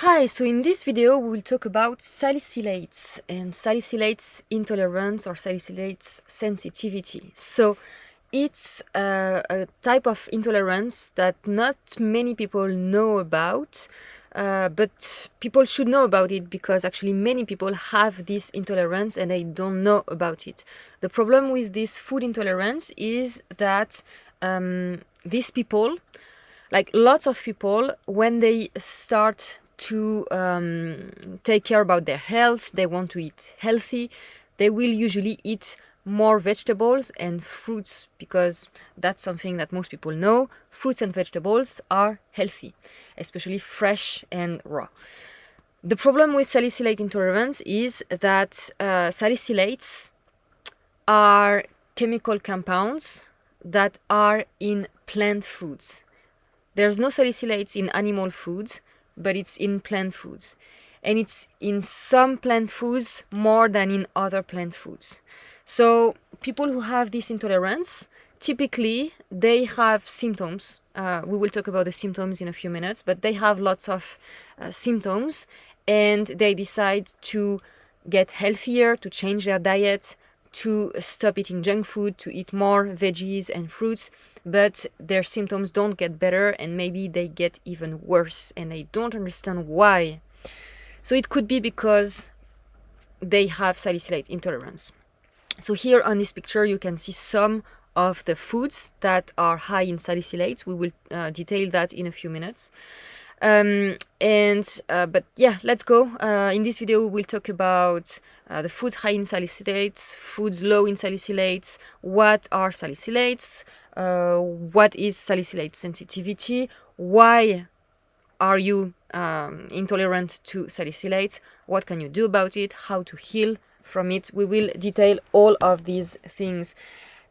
Hi, so in this video we will talk about salicylates and salicylates intolerance or salicylates sensitivity. So it's a type of intolerance that not many people know about, but people should know about it because actually many people have this intolerance and they don't know about it. The problem with this food intolerance is that these people, like lots of people, when they start to take care about their health, they want to eat healthy, they will usually eat more vegetables and fruits because that's something that most people know. Fruits and vegetables are healthy, especially fresh and raw. The problem with salicylate intolerance is that salicylates are chemical compounds that are in plant foods. There's no salicylates in animal foods, but it's in plant foods. And it's in some plant foods more than in other plant foods. So people who have this intolerance, typically they have symptoms. We will talk about the symptoms in a few minutes, but they have lots of symptoms and they decide to get healthier, to change their diet, to stop eating junk food, to eat more veggies and fruits, but their symptoms don't get better and maybe they get even worse and they don't understand why. So it could be because they have salicylate intolerance. So here on this picture you can see some of the foods that are high in salicylates. We will detail that in a few minutes. But yeah, let's go. In this video we will talk about the foods high in salicylates, foods low in salicylates, what are salicylates, what is salicylate sensitivity, why are you intolerant to salicylates, what can you do about it, how to heal from it. We will detail all of these things.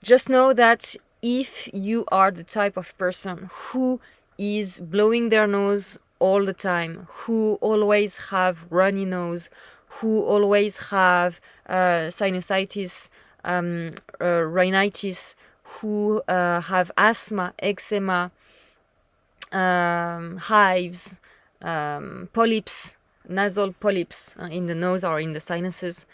Just know that if you are the type of person who is blowing their nose all the time, who always have runny nose, who always have sinusitis, rhinitis, who have asthma, eczema, hives, polyps, nasal polyps in the nose or in the sinuses.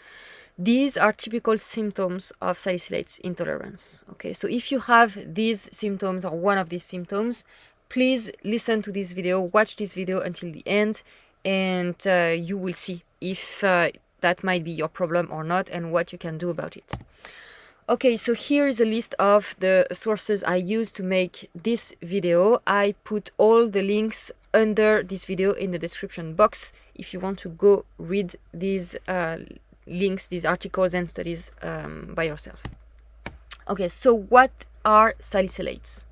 These are typical symptoms of salicylates intolerance. Okay, so if you have these symptoms or one of these symptoms, please listen to this video, watch this video until the end, and you will see if that might be your problem or not and what you can do about it. Okay, so here is a list of the sources I used to make this video. I put all the links under this video in the description box if you want to go read these links, these articles and studies by yourself. Okay, so what are salicylates?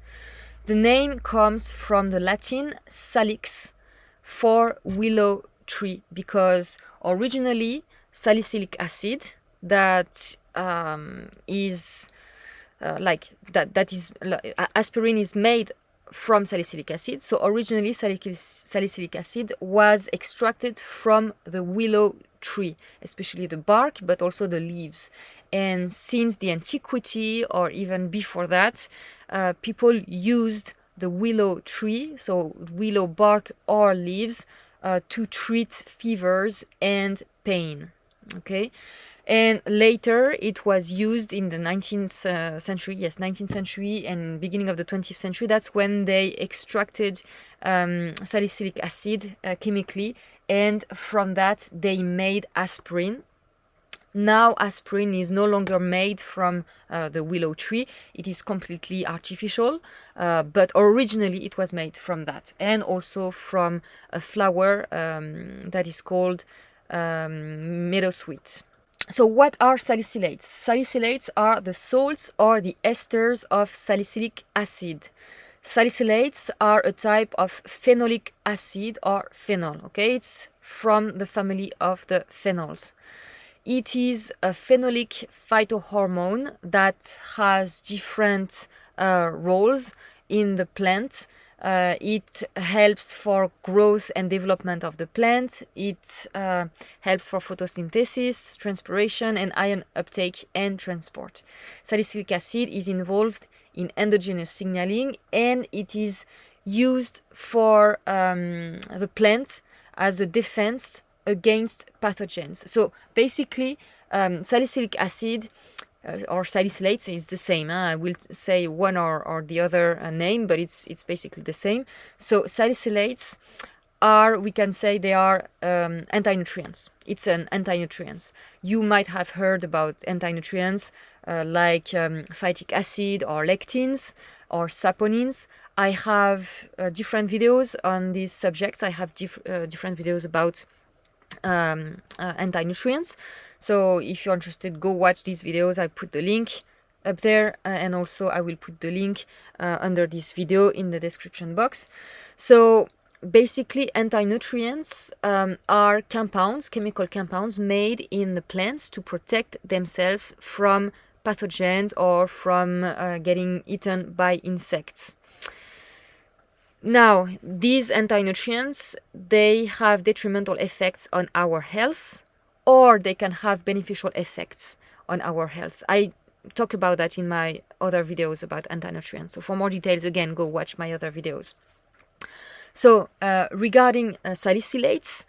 The name comes from the Latin salix for willow tree because originally salicylic acid that is aspirin is made from salicylic acid. So originally salicylic acid was extracted from the willow tree, especially the bark, but also the leaves. And since the antiquity or even before that, people used the willow tree, so willow bark or leaves, to treat fevers and pain. Okay. And later it was used in the 19th century, yes, 19th century and beginning of the 20th century. That's when they extracted salicylic acid chemically, and from that they made aspirin. Now aspirin is no longer made from the willow tree. It is completely artificial, but originally it was made from that, and also from a flower that is called meadowsweet. So what are salicylates? Salicylates are the salts or the esters of salicylic acid. Salicylates are a type of phenolic acid or phenol. Okay, it's from the family of the phenols. It is a phenolic phytohormone that has different roles in the plant. It helps for growth and development of the plant. It helps for photosynthesis, transpiration, and ion uptake and transport. Salicylic acid is involved in endogenous signaling, and it is used for the plant as a defense against pathogens. So basically, salicylic acid or salicylates is the same. I will say one or the other name, but it's basically the same. So salicylates are, we can say they are anti-nutrients. It's an anti-nutrients. You might have heard about anti-nutrients like phytic acid or lectins or saponins. I have different videos on these subjects. I have different videos about anti-nutrients. So if you're interested, go watch these videos. I put the link up there, and also I will put the link under this video in the description box. So basically, anti-nutrients are compounds, chemical compounds made in the plants to protect themselves from pathogens or from getting eaten by insects. Now, these anti-nutrients, they have detrimental effects on our health, or they can have beneficial effects on our health. I talk about that in my other videos about anti-nutrients. So for more details, again, go watch my other videos. So regarding salicylates,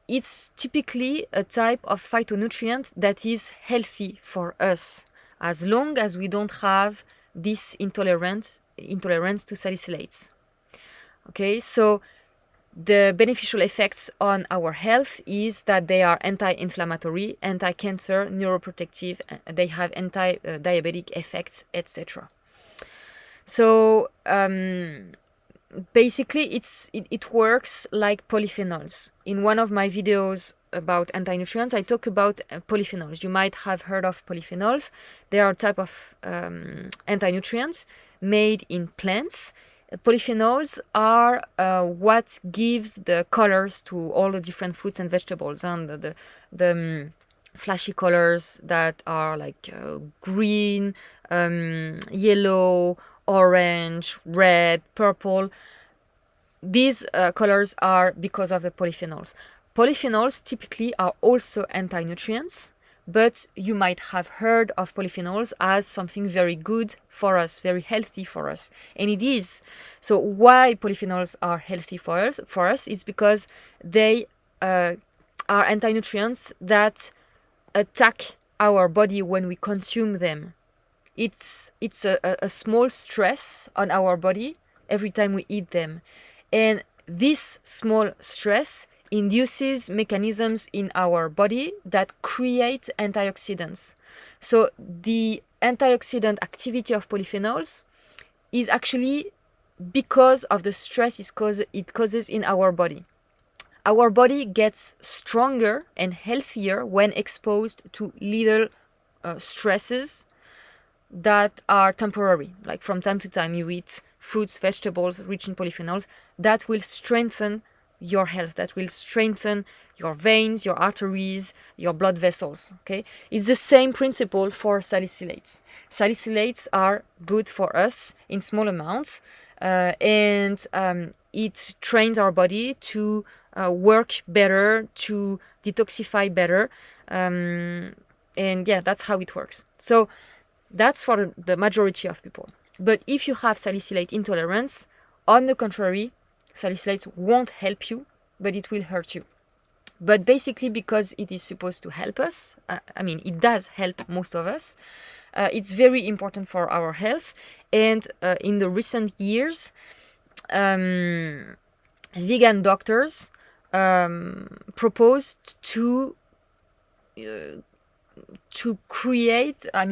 it's typically a type of phytonutrient that is healthy for us, as long as we don't have this intolerance to salicylates. Okay, so the beneficial effects on our health is that they are anti-inflammatory, anti-cancer, neuroprotective, they have anti-diabetic effects, etc. So basically it works like polyphenols. In one of my videos about anti-nutrients, I talk about polyphenols. You might have heard of polyphenols. They are a type of anti-nutrients made in plants. Polyphenols are what gives the colors to all the different fruits and vegetables, and the flashy colors that are like green, yellow, orange, red, purple. These colors are because of the polyphenols. Polyphenols typically are also anti-nutrients, but you might have heard of polyphenols as something very good for us, very healthy for us, and it is. So why polyphenols are healthy for us is because they are anti-nutrients that attack our body when we consume them. It's a small stress on our body every time we eat them, and this small stress induces mechanisms in our body that create antioxidants. So the antioxidant activity of polyphenols is actually because of the stress it causes in our body. Our body gets stronger and healthier when exposed to little stresses that are temporary. Like from time to time you eat fruits, vegetables rich in polyphenols, that will strengthen your health, that will strengthen your veins, your arteries, your blood vessels. Okay, it's the same principle for salicylates. Salicylates are good for us in small amounts, and it trains our body to work better, to detoxify better, and yeah, that's how it works. So that's for the majority of people. But if you have salicylate intolerance, on the contrary, salicylates won't help you, but it will hurt you. But basically, because it is supposed to help us, it does help most of us, it's very important for our health. And in the recent years, vegan doctors proposed to create a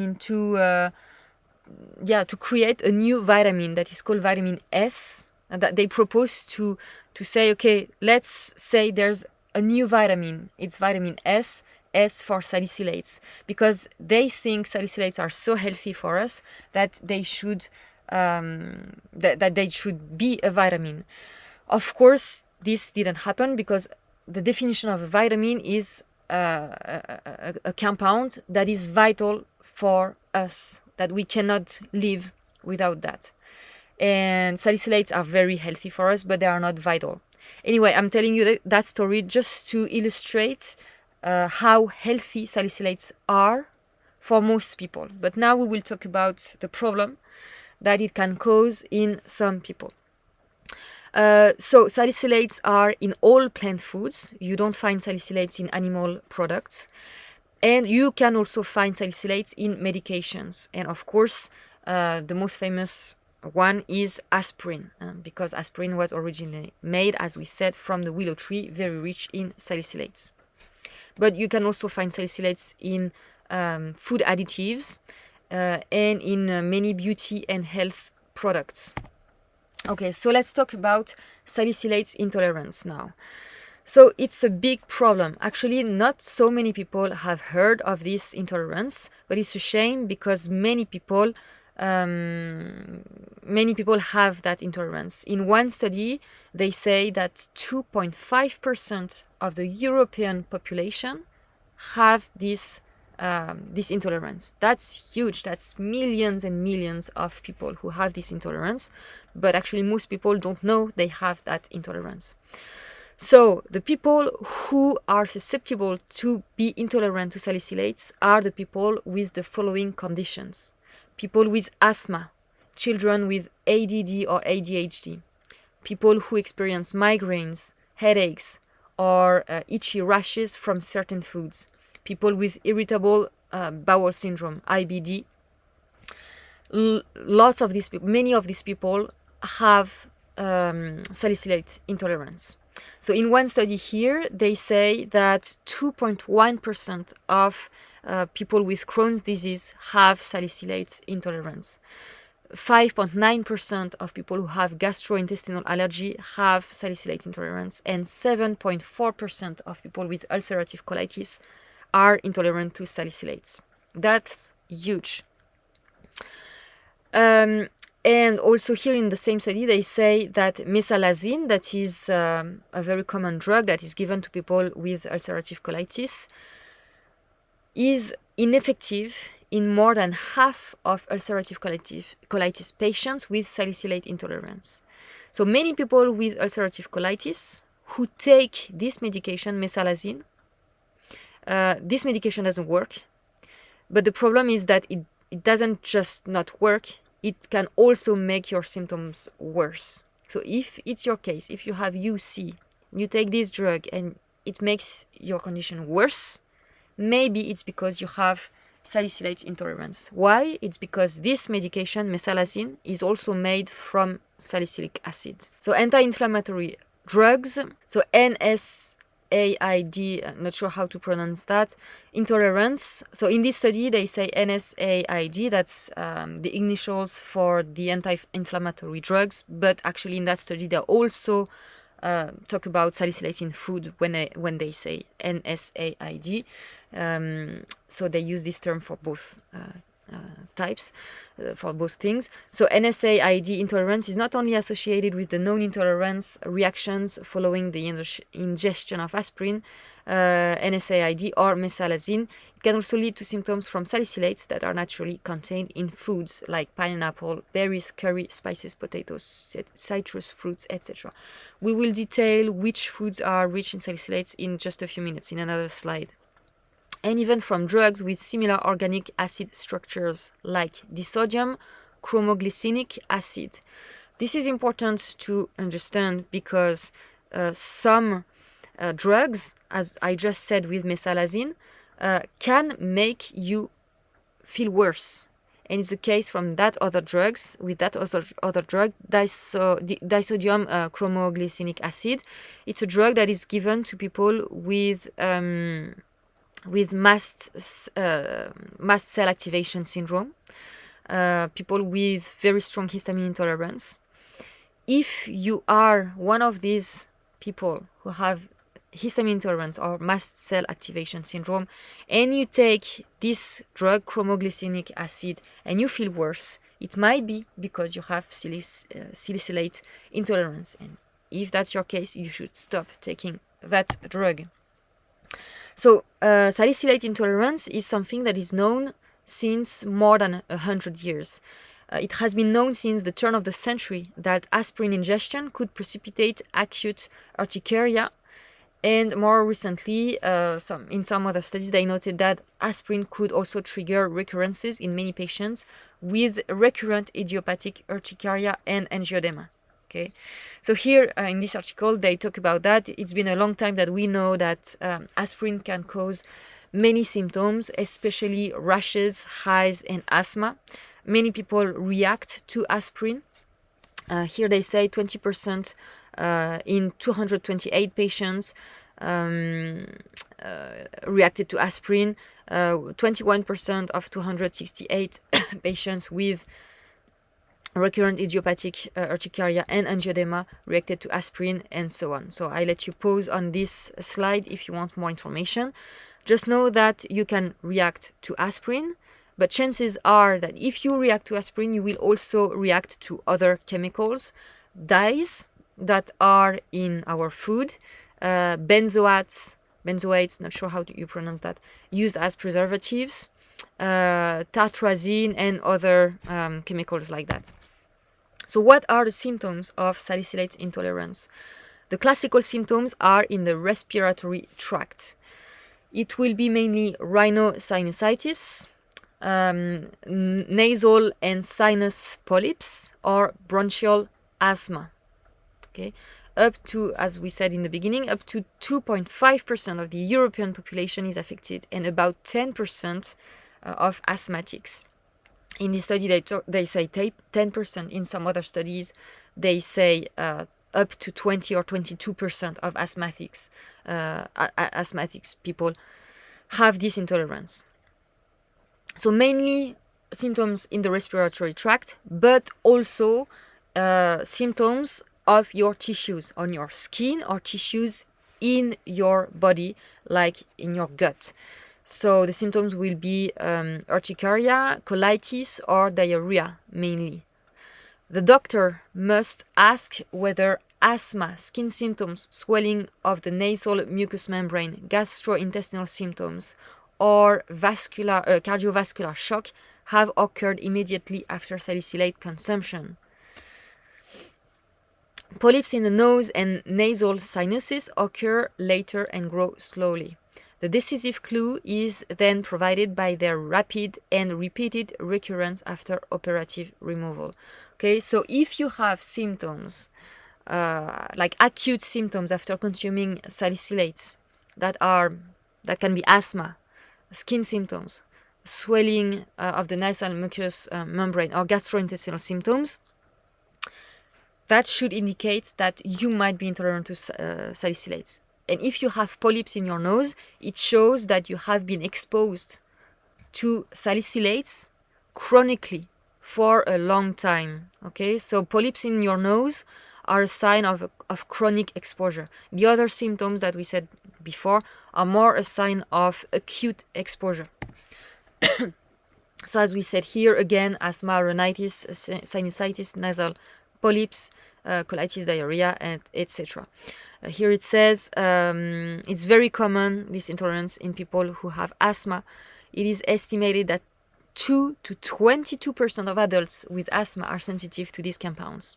new vitamin that is called vitamin S, and that they propose to say, okay, let's say there's a new vitamin, it's vitamin S for salicylates, because they think salicylates are so healthy for us that they should that they should be a vitamin. Of course, this didn't happen, because the definition of a vitamin is a compound that is vital for us, that we cannot live without that. And salicylates are very healthy for us, but they are not vital. Anyway, I'm telling you that story just to illustrate how healthy salicylates are for most people. But now we will talk about the problem that it can cause in some people. So salicylates are in all plant foods. You don't find salicylates in animal products. And you can also find salicylates in medications. And of course, the most famous one is aspirin, because aspirin was originally made, as we said, from the willow tree, very rich in salicylates. But you can also find salicylates in food additives and in many beauty and health products. Okay, so let's talk about salicylates intolerance now. So it's a big problem. Actually, not so many people have heard of this intolerance, but it's a shame because many people have that intolerance. In one study, they say that 2.5% of the European population have this intolerance. That's huge. That's millions and millions of people who have this intolerance, but actually most people don't know they have that intolerance. So the people who are susceptible to be intolerant to salicylates are the people with the following conditions: people with asthma, children with ADD or ADHD, people who experience migraines, headaches, or itchy rashes from certain foods, people with irritable bowel syndrome, IBD. Many of these people have salicylate intolerance. So in one study here, they say that 2.1% of people with Crohn's disease have salicylate intolerance. 5.9% of people who have gastrointestinal allergy have salicylate intolerance, and 7.4% of people with ulcerative colitis are intolerant to salicylates. That's huge. And also here in the same study, they say that mesalazine, that is a very common drug that is given to people with ulcerative colitis, is ineffective in more than half of ulcerative colitis patients with salicylate intolerance. So many people with ulcerative colitis who take this medication, mesalazine, this medication doesn't work. But the problem is that it doesn't just not work, it can also make your symptoms worse. So if it's your case, if you have UC, you take this drug and it makes your condition worse, maybe it's because you have salicylate intolerance. Why? It's because this medication, mesalazine, is also made from salicylic acid. So anti-inflammatory drugs, so NSAID, not sure how to pronounce that, intolerance. So in this study, they say NSAID, that's the initials for the anti-inflammatory drugs, but actually in that study, they also talk about salicylates in food when they say NSAID. So they use this term for both types, for both things. So NSAID intolerance is not only associated with the known intolerance reactions following the ingestion of aspirin, NSAID or mesalazine. It can also lead to symptoms from salicylates that are naturally contained in foods like pineapple, berries, curry, spices, potatoes, citrus fruits, etc. We will detail which foods are rich in salicylates in just a few minutes in another slide. And even from drugs with similar organic acid structures like disodium chromoglycinic acid. This is important to understand because some drugs, as I just said with mesalazine, can make you feel worse. And it's the case from that other drugs, with that other drug, disodium chromoglycinic acid. It's a drug that is given to people with mast cell activation syndrome, people with very strong histamine intolerance. If you are one of these people who have histamine intolerance or mast cell activation syndrome, and you take this drug, chromoglycinic acid, and you feel worse, it might be because you have salicylate intolerance. And if that's your case, you should stop taking that drug. So salicylate intolerance is something that is known since more than 100 years. It has been known since the turn of the century that aspirin ingestion could precipitate acute urticaria. And more recently, in some other studies, they noted that aspirin could also trigger recurrences in many patients with recurrent idiopathic urticaria and angioedema. Okay, so here in this article they talk about that. It's been a long time that we know that aspirin can cause many symptoms, especially rashes, hives, and asthma. Many people react to aspirin. Here they say 20% in 228 patients reacted to aspirin, 21% of 268 patients with recurrent idiopathic urticaria and angioedema reacted to aspirin, and so on. So I let you pause on this slide if you want more information. Just know that you can react to aspirin, but chances are that if you react to aspirin, you will also react to other chemicals, dyes that are in our food, benzoates, not sure how you pronounce that, used as preservatives, tartrazine, and other chemicals like that. So what are the symptoms of salicylate intolerance? The classical symptoms are in the respiratory tract. It will be mainly rhinosinusitis, nasal and sinus polyps, or bronchial asthma. Okay, up to, as we said in the beginning, up to 2.5% of the European population is affected, and about 10% of asthmatics. In this study, they say 10%. In some other studies, they say up to 20 or 22% of asthmatics people have this intolerance. So mainly symptoms in the respiratory tract, but also symptoms of your tissues on your skin or tissues in your body, like in your gut. So the symptoms will be urticaria, colitis, or diarrhea mainly. The doctor must ask whether asthma, skin symptoms, swelling of the nasal mucous membrane, gastrointestinal symptoms, or cardiovascular shock have occurred immediately after salicylate consumption. Polyps in the nose and nasal sinuses occur later and grow slowly. The decisive clue is then provided by their rapid and repeated recurrence after operative removal. Okay, so if you have symptoms, like acute symptoms after consuming salicylates, that can be asthma, skin symptoms, swelling of the nasal mucous membrane, or gastrointestinal symptoms, that should indicate that you might be intolerant to salicylates. And if you have polyps in your nose, it shows that you have been exposed to salicylates chronically for a long time. Okay, so polyps in your nose are a sign of chronic exposure. The other symptoms that we said before are more a sign of acute exposure. So as we said here, again, asthma, rhinitis, sinusitis, nasal polyps, colitis, diarrhea, and etc. Here it says it's very common, this intolerance, in people who have asthma. It is estimated that 2 to 22% of adults with asthma are sensitive to these compounds.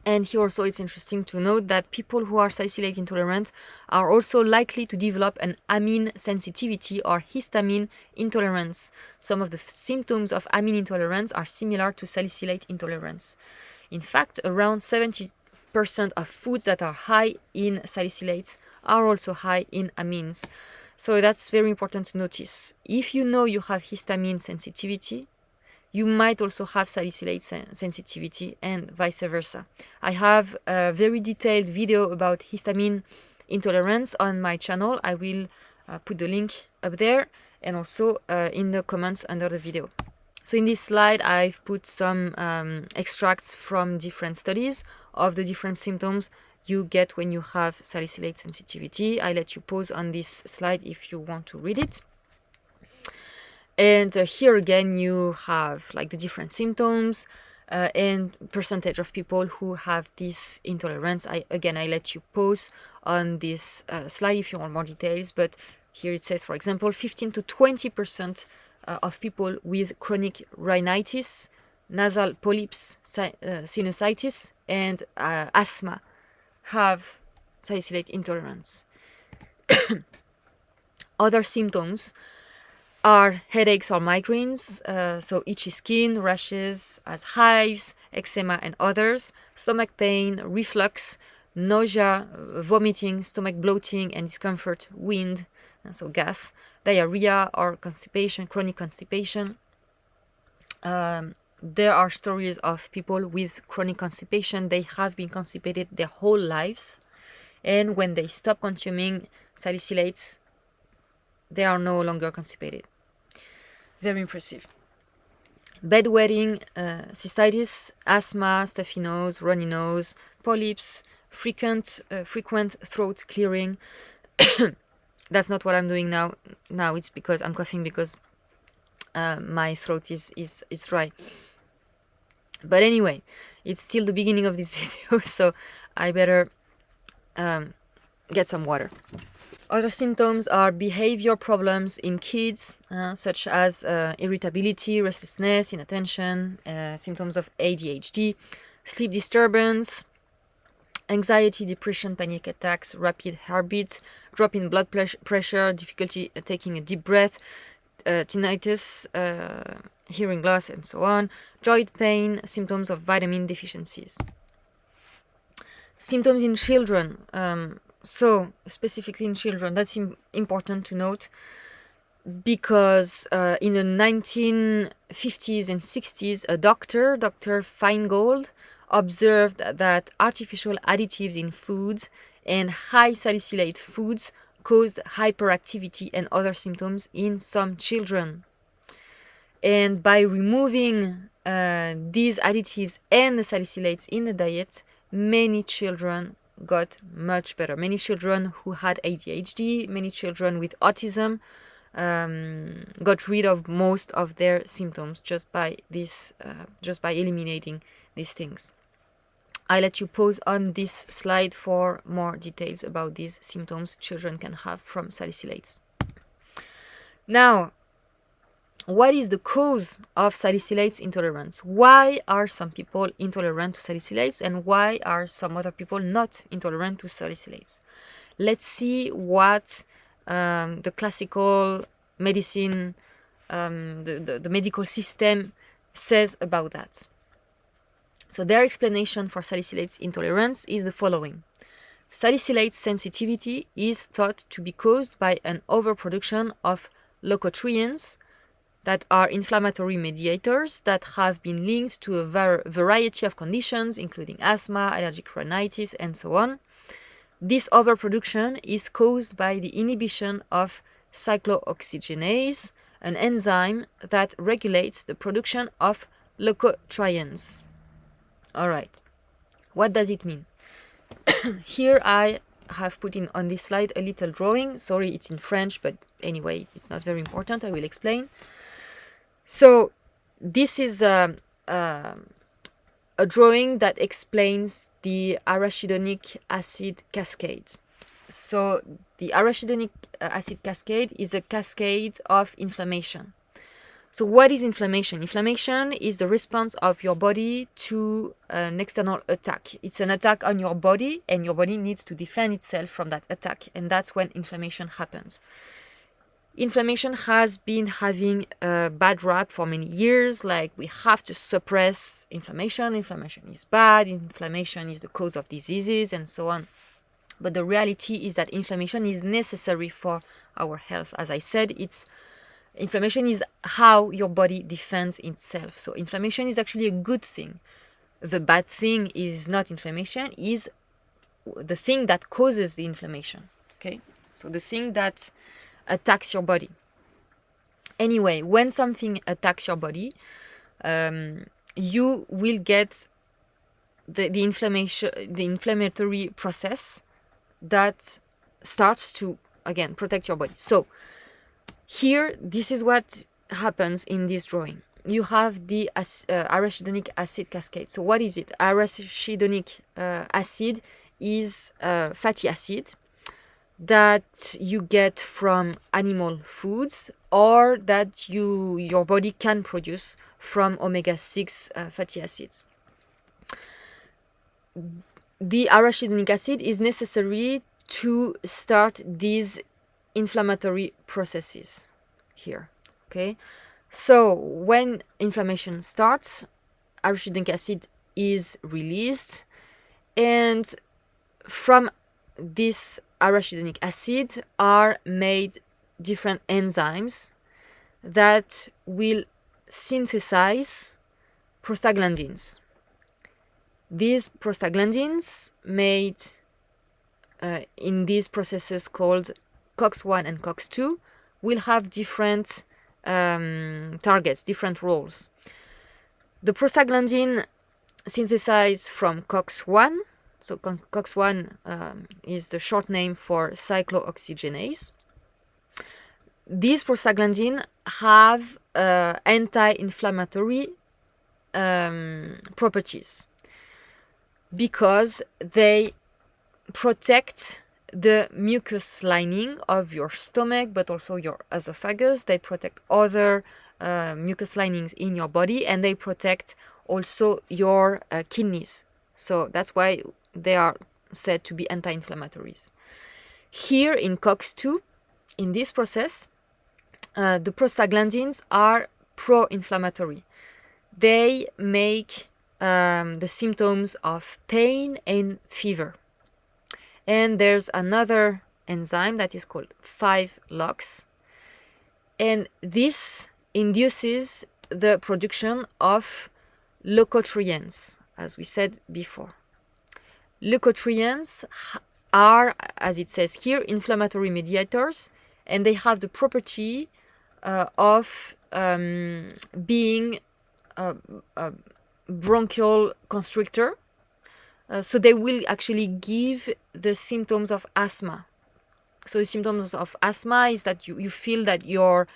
And here also it's interesting to note that people who are salicylate intolerant are also likely to develop an amine sensitivity or histamine intolerance. Some of the symptoms of amine intolerance are similar to salicylate intolerance. In fact, around 70% of foods that are high in salicylates are also high in amines. So that's very important to notice. If you know you have histamine sensitivity, you might also have salicylate sensitivity, and vice versa. I have a very detailed video about histamine intolerance on my channel. I will put the link up there and also in the comments under the video. So in this slide, I've put some extracts from different studies of the different symptoms you get when you have salicylate sensitivity. I let you pause on this slide if you want to read it. And here again, you have like the different symptoms and percentage of people who have this intolerance. I let you pause on this slide if you want more details. But here it says, for example, 15 to 20% of people with chronic rhinitis, nasal polyps, sinusitis, and asthma have salicylate intolerance. Other symptoms are headaches or migraines, so itchy skin, rashes as hives, eczema and others, stomach pain, reflux, nausea, vomiting, stomach bloating and discomfort, wind, so gas, diarrhea or constipation, chronic constipation. There are stories of people with chronic constipation. They have been constipated their whole lives, and when they stop consuming salicylates, they are no longer constipated. Very impressive. Bedwetting, cystitis, asthma, stuffy nose, runny nose, polyps, frequent throat clearing. That's not what I'm doing now. Now it's because I'm coughing because my throat is dry. But anyway, it's still the beginning of this video, so I better get some water. Other symptoms are behavior problems in kids, such as irritability, restlessness, inattention, symptoms of ADHD, sleep disturbance, anxiety, depression, panic attacks, rapid heartbeats, drop in blood pressure, difficulty taking a deep breath, tinnitus, hearing loss, and so on, joint pain, symptoms of vitamin deficiencies. Symptoms in children. So, specifically in children, that's important to note because in the 1950s and 60s, a Dr. Feingold, observed that artificial additives in foods and high salicylate foods caused hyperactivity and other symptoms in some children. And by removing these additives and the salicylates in the diet, many children got much better. Many children who had ADHD, many children with autism got rid of most of their symptoms just by eliminating these things. I let you pause on this slide for more details about these symptoms children can have from salicylates. Now, what is the cause of salicylates intolerance? Why are some people intolerant to salicylates and why are some other people not intolerant to salicylates? Let's see what the classical medicine, the medical system says about that. So their explanation for salicylates intolerance is the following. Salicylate sensitivity is thought to be caused by an overproduction of leukotrienes that are inflammatory mediators that have been linked to a variety of conditions, including asthma, allergic rhinitis, and so on. This overproduction is caused by the inhibition of cyclooxygenase, an enzyme that regulates the production of leukotrienes. All right, what does it mean? Here I have put in on this slide a little drawing. Sorry, it's in French, but anyway, it's not very important. I will explain. So this is a drawing that explains the arachidonic acid cascade. So the arachidonic acid cascade is a cascade of inflammation. So what is inflammation? Inflammation is the response of your body to an external attack. It's an attack on your body, and your body needs to defend itself from that attack, and that's when inflammation happens. Inflammation has been having a bad rap for many years, like we have to suppress inflammation. Inflammation is bad, inflammation is the cause of diseases, and so on. But the reality is that inflammation is necessary for our health. As I said, inflammation is how your body defends itself. So inflammation is actually a good thing. The bad thing is not inflammation, is the thing that causes the inflammation. Okay? So the thing that attacks your body. Anyway, when something attacks your body, you will get the inflammatory process that starts to, again, protect your body. So here, this is what happens in this drawing. You have the arachidonic acid cascade. So what is it? Arachidonic acid is fatty acid that you get from animal foods or that your body can produce from omega-6 fatty acids. The arachidonic acid is necessary to start these inflammatory processes here. Okay, so when inflammation starts, arachidonic acid is released, and from this arachidonic acid are made different enzymes that will synthesize prostaglandins. These prostaglandins made in these processes called COX-1 and COX-2 will have different targets, different roles. The prostaglandin synthesized from COX-1, so COX-1 is the short name for cyclooxygenase. These prostaglandin have anti-inflammatory properties because they protect the mucous lining of your stomach, but also your esophagus. They protect other mucous linings in your body, and they protect also your kidneys. So that's why they are said to be anti-inflammatories. Here in COX-2, in this process, the prostaglandins are pro-inflammatory. They make the symptoms of pain and fever. And there's another enzyme that is called 5-LOX, and this induces the production of leukotrienes, as we said before. Leukotrienes are, as it says here, inflammatory mediators, and they have the property of being a bronchial constrictor. So they will actually give the symptoms of asthma. So the symptoms of asthma is that you feel that your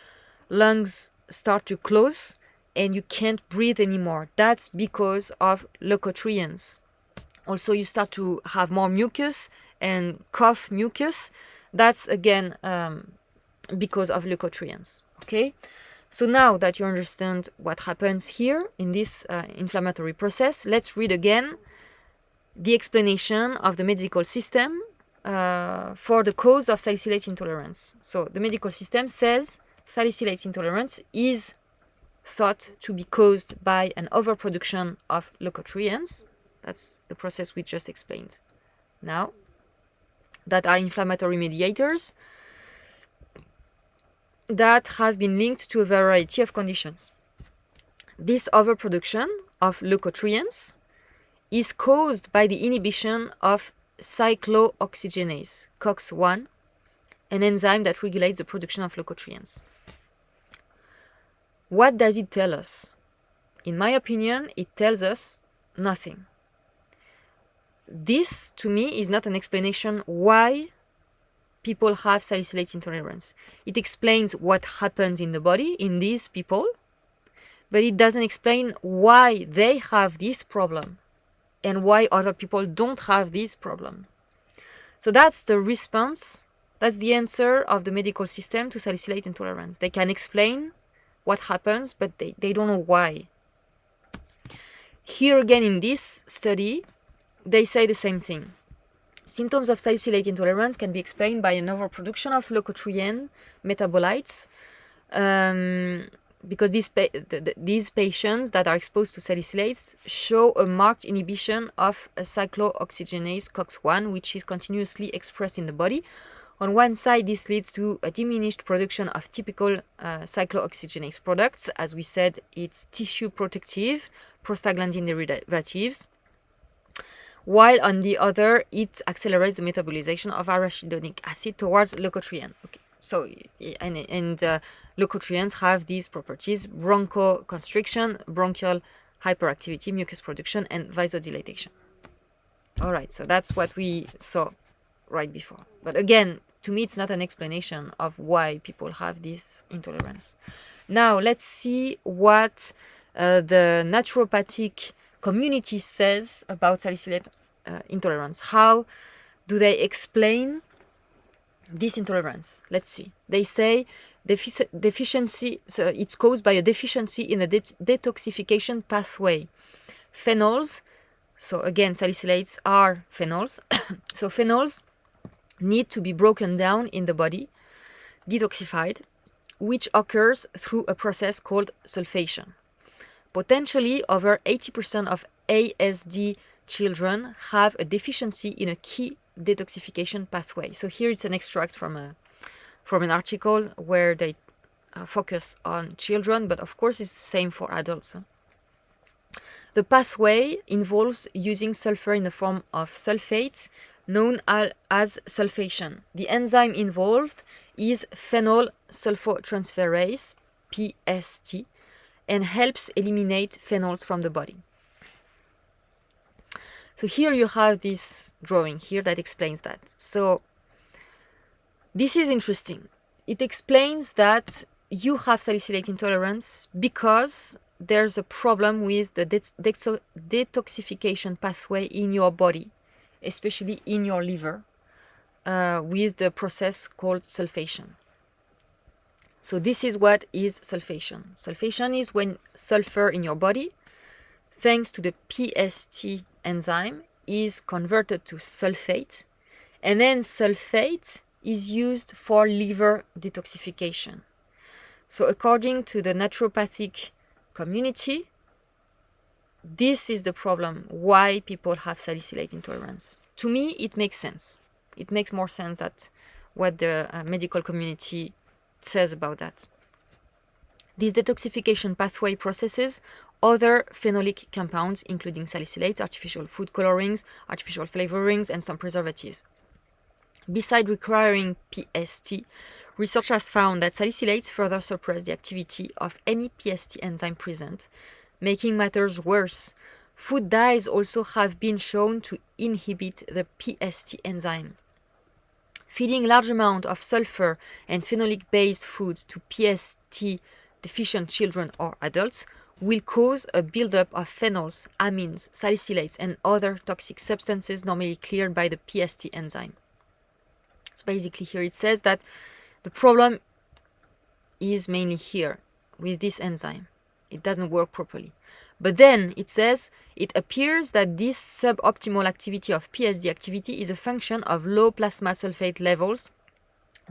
lungs start to close and you can't breathe anymore. That's because of leukotrienes. Also, you start to have more mucus and cough mucus. That's again because of leukotrienes. Okay? So now that you understand what happens here in this inflammatory process, let's read again the explanation of the medical system for the cause of salicylate intolerance. So the medical system says salicylate intolerance is thought to be caused by an overproduction of leukotrienes. That's the process we just explained now, that are inflammatory mediators that have been linked to a variety of conditions. This overproduction of leukotrienes is caused by the inhibition of cyclooxygenase, COX-1, an enzyme that regulates the production of leukotrienes. What does it tell us? In my opinion, it tells us nothing. This, to me, is not an explanation why people have salicylate intolerance. It explains what happens in the body in these people, but it doesn't explain why they have this problem and why other people don't have this problem. So that's the response, that's the answer of the medical system to salicylate intolerance. They can explain what happens, but they don't know why. Here again in this study, they say the same thing. Symptoms of salicylate intolerance can be explained by an overproduction of leukotriene metabolites, because these patients that are exposed to salicylates show a marked inhibition of a cyclooxygenase COX-1, which is continuously expressed in the body. On one side, this leads to a diminished production of typical cyclooxygenase products. As we said, it's tissue protective, prostaglandin derivatives, while on the other, it accelerates the metabolization of arachidonic acid towards leukotriene. Okay. So, and leukotrienes have these properties: bronchoconstriction, bronchial hyperactivity, mucus production, and vasodilatation. All right, so that's what we saw right before. But again, to me, it's not an explanation of why people have this intolerance. Now, let's see what the naturopathic community says about salicylate intolerance. How do they explain this intolerance? Let's see. They say deficiency, so it's caused by a deficiency in the detoxification pathway. Phenols, so again, salicylates are phenols. So phenols need to be broken down in the body, detoxified, which occurs through a process called sulfation. Potentially, over 80% of ASD children have a deficiency in a key detoxification pathway. So here it's an extract from an article where they focus on children, but of course it's the same for adults. The pathway involves using sulfur in the form of sulfate, known as sulfation. The enzyme involved is phenol sulfotransferase, PST, and helps eliminate phenols from the body. So here you have this drawing here that explains that. So this is interesting. It explains that you have salicylate intolerance because there's a problem with the detoxification pathway in your body, especially in your liver, with the process called sulfation. So this is what is sulfation. Sulfation is when sulfur in your body, thanks to the PST enzyme, is converted to sulfate, and then sulfate is used for liver detoxification. So according to the naturopathic community, this is the problem why people have salicylate intolerance. To me, it makes sense. It makes more sense than what the medical community says about that. These detoxification pathway processes other phenolic compounds, including salicylates, artificial food colorings, artificial flavorings, and some preservatives. Besides requiring PST, research has found that salicylates further suppress the activity of any PST enzyme present, making matters worse. Food dyes also have been shown to inhibit the PST enzyme. Feeding large amounts of sulfur and phenolic-based foods to PST-deficient children or adults will cause a buildup of phenols, amines, salicylates, and other toxic substances normally cleared by the PST enzyme. So basically here it says that the problem is mainly here with this enzyme. It doesn't work properly. But then it says it appears that this suboptimal activity of PSD activity is a function of low plasma sulfate levels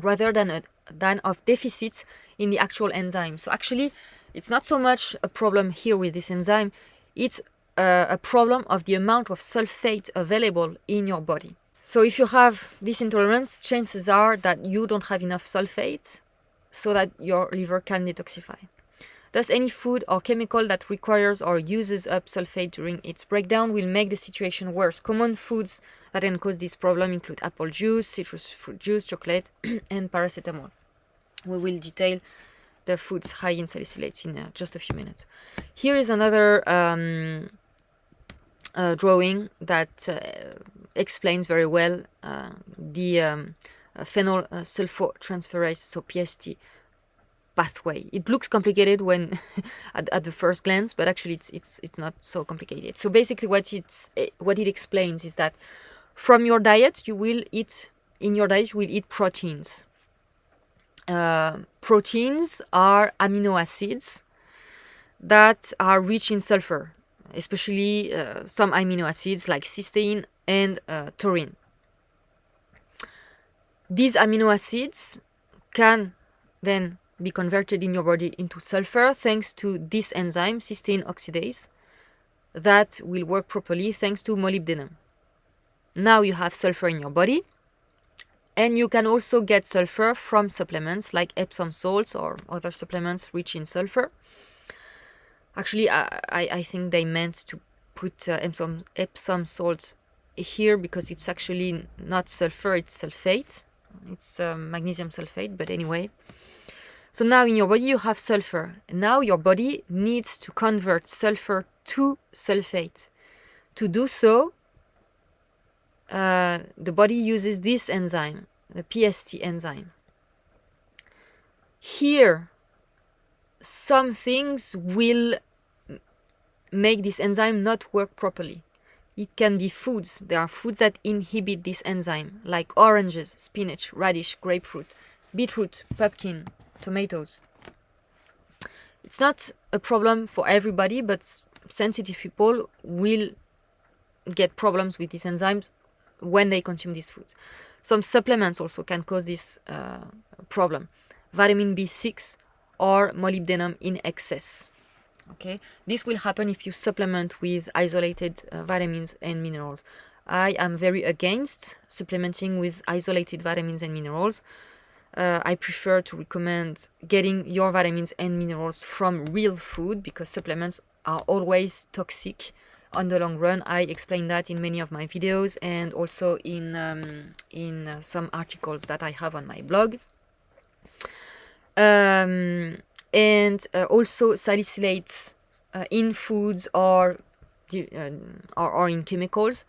rather than of deficits in the actual enzyme. So actually, it's not so much a problem here with this enzyme. It's a problem of the amount of sulfate available in your body. So if you have this intolerance, chances are that you don't have enough sulfate so that your liver can detoxify. Thus, any food or chemical that requires or uses up sulfate during its breakdown will make the situation worse. Common foods that can cause this problem include apple juice, citrus fruit juice, chocolate, and paracetamol. We will detail the foods high in salicylates in just a few minutes. Here is another drawing that explains very well the phenol sulfotransferase, so PST, pathway. It looks complicated when at the first glance, but actually it's not so complicated. So basically what it explains is that from your diet you will eat proteins. Proteins are amino acids that are rich in sulfur, especially some amino acids like cysteine and taurine. These amino acids can then be converted in your body into sulfur thanks to this enzyme, cysteine oxidase, that will work properly thanks to molybdenum. Now you have sulfur in your body, and you can also get sulfur from supplements like Epsom salts or other supplements rich in sulfur. Actually, I think they meant to put Epsom salt here because it's actually not sulfur, it's sulfate. It's magnesium sulfate, but anyway. So now in your body you have sulfur. Now your body needs to convert sulfur to sulfate. To do so, the body uses this enzyme, the PST enzyme. Here, some things will make this enzyme not work properly. It can be foods. There are foods that inhibit this enzyme, like oranges, spinach, radish, grapefruit, beetroot, pumpkin, tomatoes. It's not a problem for everybody, but sensitive people will get problems with these enzymes when they consume these foods. Some supplements also can cause this problem. vitamin B6 or molybdenum in excess. Okay, this will happen if you supplement with isolated vitamins and minerals. I am very against supplementing with isolated vitamins and minerals. I prefer to recommend getting your vitamins and minerals from real food, because supplements are always toxic on the long run. I explain that in many of my videos and also in some articles that I have on my blog. And also salicylates in foods or in chemicals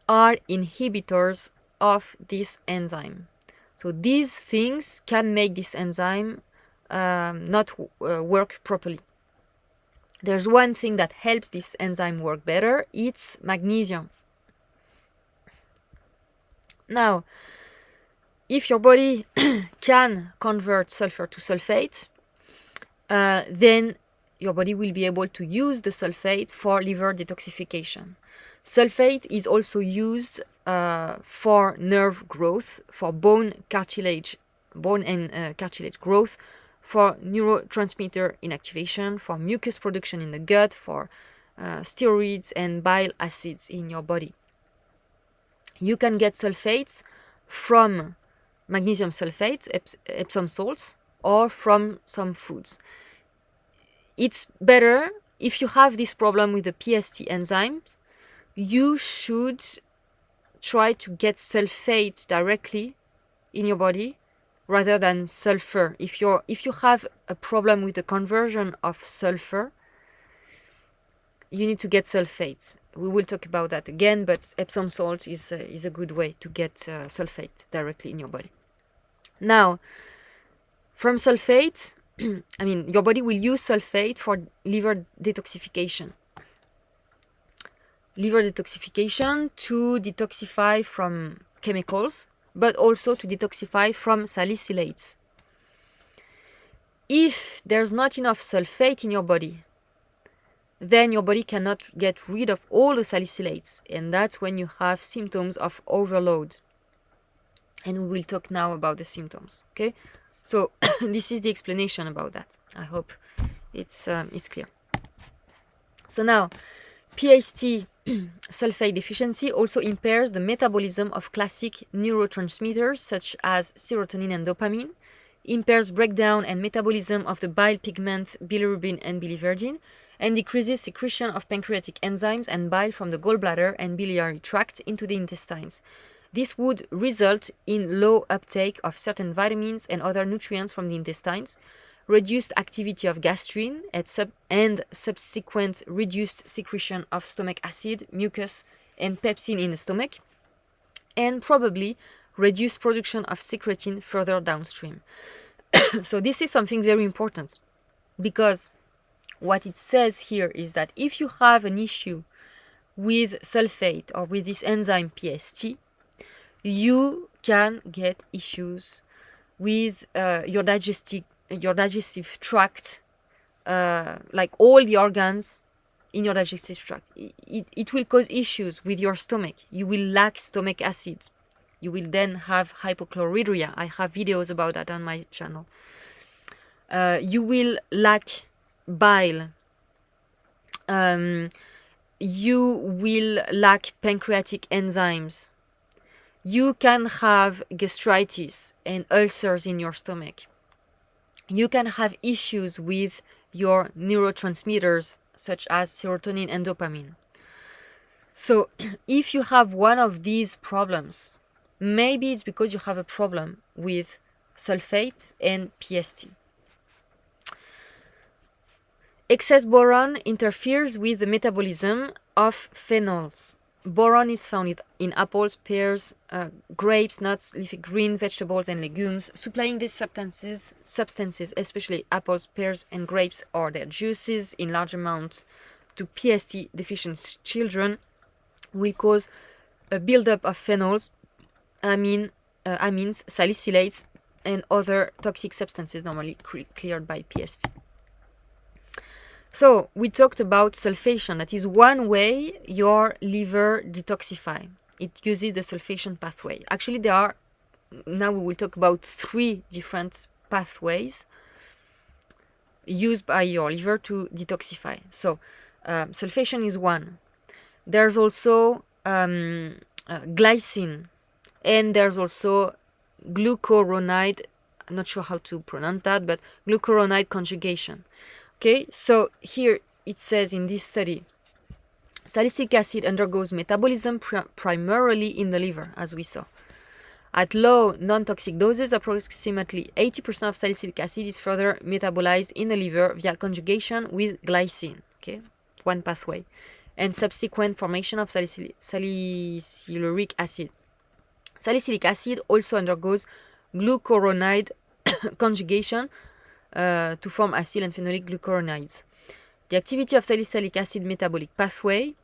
are inhibitors of this enzyme. So these things can make this enzyme not work properly. There's one thing that helps this enzyme work better. It's magnesium. Now, if your body can convert sulfur to sulfate, then your body will be able to use the sulfate for liver detoxification. Sulfate is also used for nerve growth, for bone and cartilage growth, for neurotransmitter inactivation, for mucus production in the gut, for steroids and bile acids in your body. You can get sulfates from magnesium sulfate, Epsom salts, or from some foods. It's better if you have this problem with the PST enzymes, you should try to get sulfate directly in your body rather than sulfur. If you have a problem with the conversion of sulfur, you need to get sulfate. We will talk about that again, but Epsom salt is a good way to get sulfate directly in your body. Now, from sulfate, your body will use sulfate for liver detoxification. Liver detoxification to detoxify from chemicals, but also to detoxify from salicylates. If there's not enough sulfate in your body, then your body cannot get rid of all the salicylates, and that's when you have symptoms of overload. And we will talk now about the symptoms, okay? So this is the explanation about that. I hope it's clear. So now, PST sulfate deficiency also impairs the metabolism of classic neurotransmitters such as serotonin and dopamine, impairs breakdown and metabolism of the bile pigment bilirubin and biliverdin, and decreases secretion of pancreatic enzymes and bile from the gallbladder and biliary tract into the intestines. This would result in low uptake of certain vitamins and other nutrients from the intestines, reduced activity of gastrin, and subsequent reduced secretion of stomach acid, mucus, and pepsin in the stomach, and probably reduced production of secretin further downstream. So this is something very important, because what it says here is that if you have an issue with sulfate or with this enzyme PST, you can get issues with your digestive tract, like all the organs in your digestive tract. It will cause issues with your stomach. You will lack stomach acid. You will then have hypochlorhydria. I have videos about that on my channel. You will lack bile. You will lack pancreatic enzymes. You can have gastritis and ulcers in your stomach. You can have issues with your neurotransmitters such as serotonin and dopamine. So if you have one of these problems, maybe it's because you have a problem with sulfate and PST. Excess boron interferes with the metabolism of phenols. Boron is found in apples, pears, grapes, nuts, leafy green vegetables, and legumes. Supplying these substances, especially apples, pears, and grapes, or their juices in large amounts to PST deficient children will cause a buildup of phenols, amines, salicylates, and other toxic substances normally cleared by PST. So we talked about sulfation. That is one way your liver detoxify. It uses the sulfation pathway. Actually, now we will talk about 3 different pathways used by your liver to detoxify. So sulfation is one. There's also glycine, and there's also glucuronide. I'm not sure how to pronounce that, but glucuronide conjugation. Okay, so here it says in this study, salicylic acid undergoes metabolism primarily in the liver, as we saw. At low non-toxic doses, approximately 80% of salicylic acid is further metabolized in the liver via conjugation with glycine, okay, one pathway, and subsequent formation of salicylic acid. Salicylic acid also undergoes glucuronide conjugation to form acyl and phenolic glucuronides. The activity of salicylic acid metabolic pathway,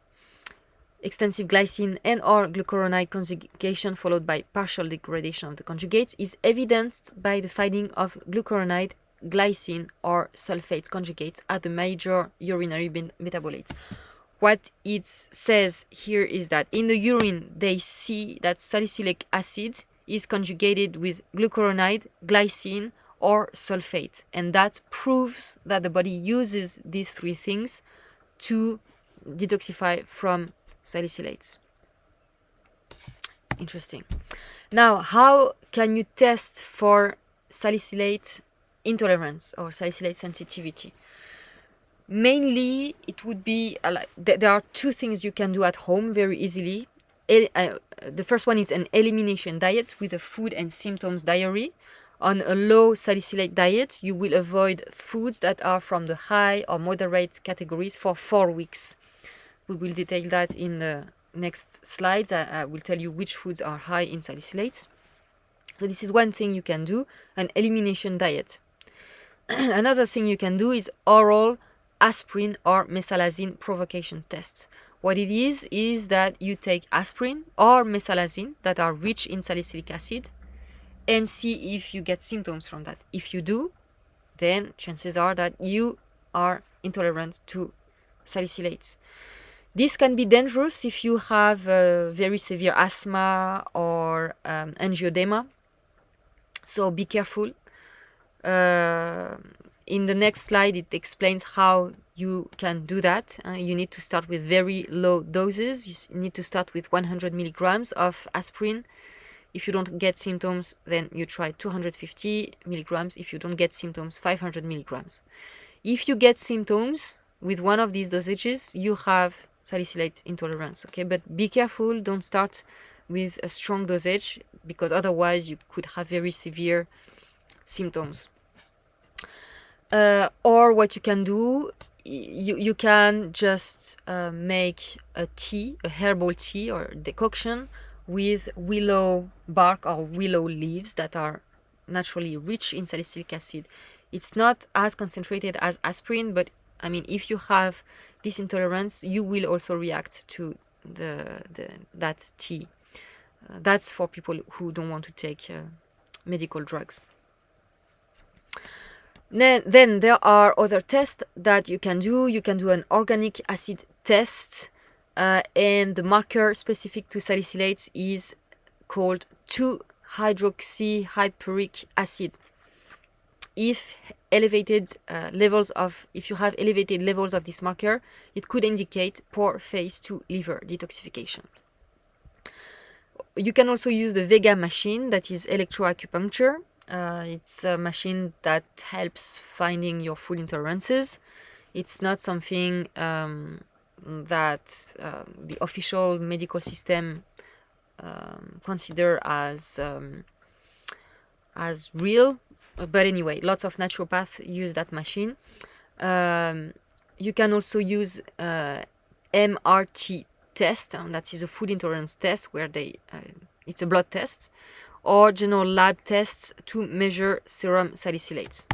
extensive glycine and or glucuronide conjugation followed by partial degradation of the conjugates, is evidenced by the finding of glucuronide, glycine or sulfate conjugates at the major urinary metabolites. What it says here is that in the urine they see that salicylic acid is conjugated with glucuronide, glycine or sulfate, and that proves that the body uses these three things to detoxify from salicylates. Interesting. Now, how can you test for salicylate intolerance or salicylate sensitivity? Mainly, it would be there are two things you can do at home very easily. The first one is an elimination diet with a food and symptoms diary. On a low salicylate diet, you will avoid foods that are from the high or moderate categories for 4 weeks. We will detail that in the next slides. I will tell you which foods are high in salicylates. So this is one thing you can do, an elimination diet. Another thing you can do is oral aspirin or mesalazine provocation tests. What it is that you take aspirin or mesalazine that are rich in salicylic acid and see if you get symptoms from that. If you do, then chances are that you are intolerant to salicylates. This can be dangerous if you have very severe asthma or angioedema. So be careful. In the next slide, it explains how you can do that. You need to start with very low doses. You need to start with 100 milligrams of aspirin. If you don't get symptoms, then you try 250 milligrams. If you don't get symptoms, 500 milligrams. If you get symptoms with one of these dosages, you have salicylate intolerance. Okay, but be careful. Don't start with a strong dosage because otherwise you could have very severe symptoms. Or what you can do, you can just make a tea, a herbal tea or decoction with willow bark or willow leaves that are naturally rich in salicylic acid. It's not as concentrated as aspirin, but I mean, if you have this intolerance, you will also react to that tea. That's for people who don't want to take medical drugs. Then there are other tests that you can do. You can do an organic acid test, and the marker specific to salicylates is called 2-hydroxyhyperic acid. If you have elevated levels of this marker, it could indicate poor phase 2 liver detoxification. You can also use the Vega machine, that is electroacupuncture. It's a machine that helps finding your food intolerances. It's not something that the official medical system consider as real. But anyway, lots of naturopaths use that machine. You can also use MRT test, and that is a food intolerance test where it's a blood test, or general lab tests to measure serum salicylates.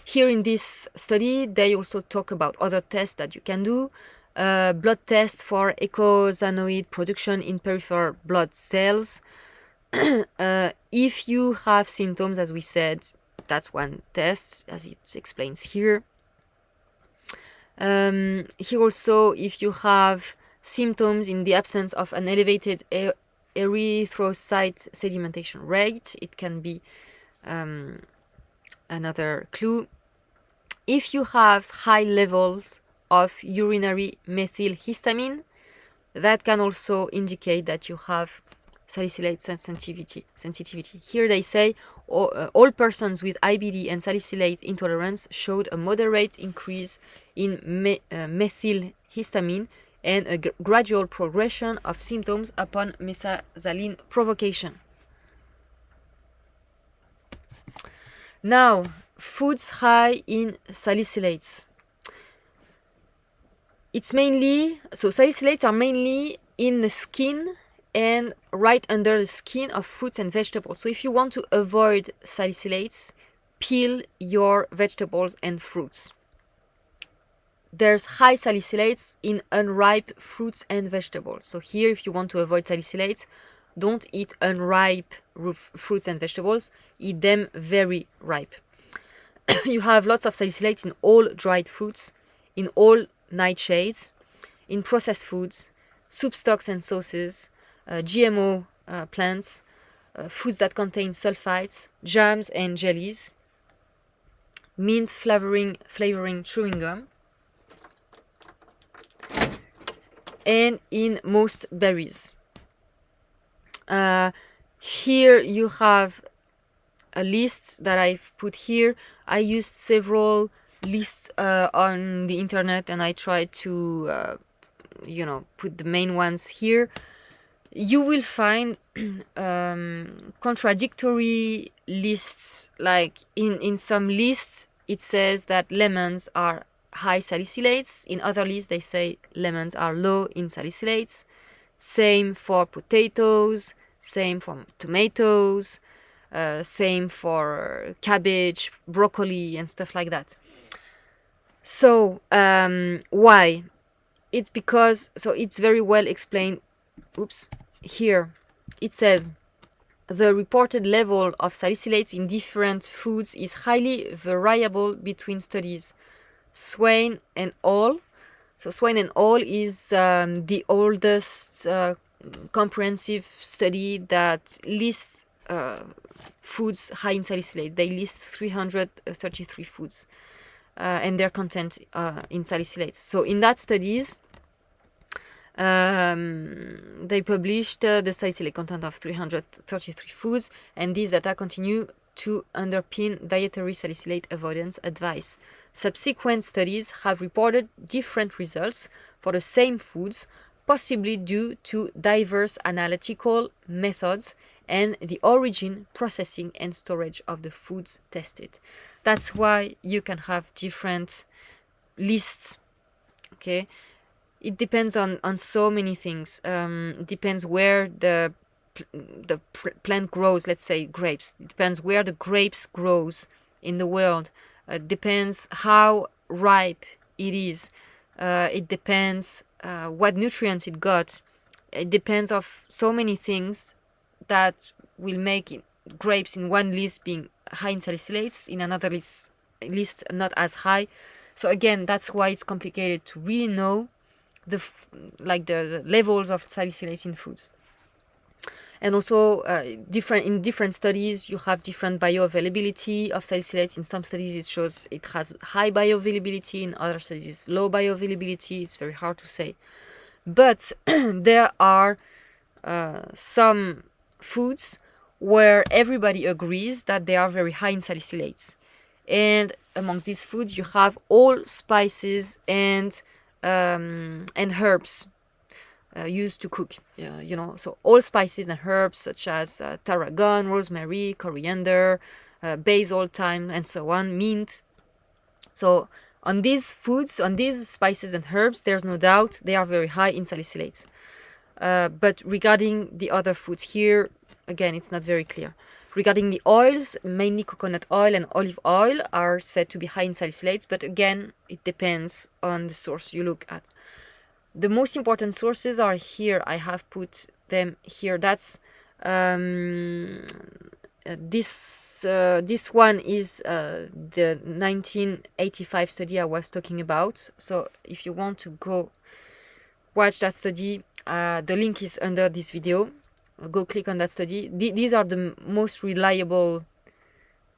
Here in this study, they also talk about other tests that you can do. Blood tests for eicosanoid production in peripheral blood cells. If you have symptoms, as we said, that's one test, as it explains here. Here also, if you have symptoms in the absence of an elevated erythrocyte sedimentation rate, it can be Another clue: if you have high levels of urinary methylhistamine, that can also indicate that you have salicylate sensitivity. Here they say all persons with IBD and salicylate intolerance showed a moderate increase in methylhistamine and a gradual progression of symptoms upon mesazaline provocation. Now, foods high in salicylates. It's mainly, so salicylates are mainly in the skin and right under the skin of fruits and vegetables. So if you want to avoid salicylates, peel your vegetables and fruits. There's high salicylates in unripe fruits and vegetables. So here, if you want to avoid salicylates, don't eat unripe fruits and vegetables, eat them very ripe. You have lots of salicylates in all dried fruits, in all nightshades, in processed foods, soup stocks and sauces, GMO plants, foods that contain sulfites, jams and jellies, mint flavoring chewing gum, and in most berries. Here you have a list that I've put here. I used several lists on the internet, and I tried to put the main ones here. You will find contradictory lists. Like in some lists it says that lemons are high salicylates. In other lists they say lemons are low in salicylates. Same for potatoes, same for tomatoes, same for cabbage, broccoli, and stuff like that. So why? It's because, so it's very well explained. Here it says the reported level of salicylates in different foods is highly variable between studies. Swain and al. So Swain and al. Is the oldest comprehensive study that lists foods high in salicylate. They list 333 foods and their content in salicylates. So in that studies, they published the salicylate content of 333 foods, and these data continue to underpin dietary salicylate avoidance advice. Subsequent studies have reported different results for the same foods, possibly due to diverse analytical methods and the origin, processing, and storage of the foods tested. That's why you can have different lists. Okay, it depends on so many things. It depends where the plant grows. Let's say grapes. It depends where the grapes grows in the world. It depends how ripe it is. It depends what nutrients it got. It depends of so many things that will make grapes in one list being high in salicylates, in another list not as high. So again, that's why it's complicated to really know the levels of salicylates in foods. And also, in different studies, you have different bioavailability of salicylates. In some studies, it shows it has high bioavailability. In other studies, it's low bioavailability. It's very hard to say. But there are some foods where everybody agrees that they are very high in salicylates. And amongst these foods, you have all spices and herbs used to cook, so all spices and herbs such as tarragon, rosemary, coriander, basil, thyme, and so on, mint. So on these foods, on these spices and herbs, there's no doubt they are very high in salicylates. But regarding the other foods here, again, it's not very clear. Regarding the oils, mainly coconut oil and olive oil are said to be high in salicylates, but again, it depends on the source you look at. The most important sources are here. I have put them here. That's this one is the 1985 study I was talking about. So if you want to go watch that study, the link is under this video. Go click on that study. These are the most reliable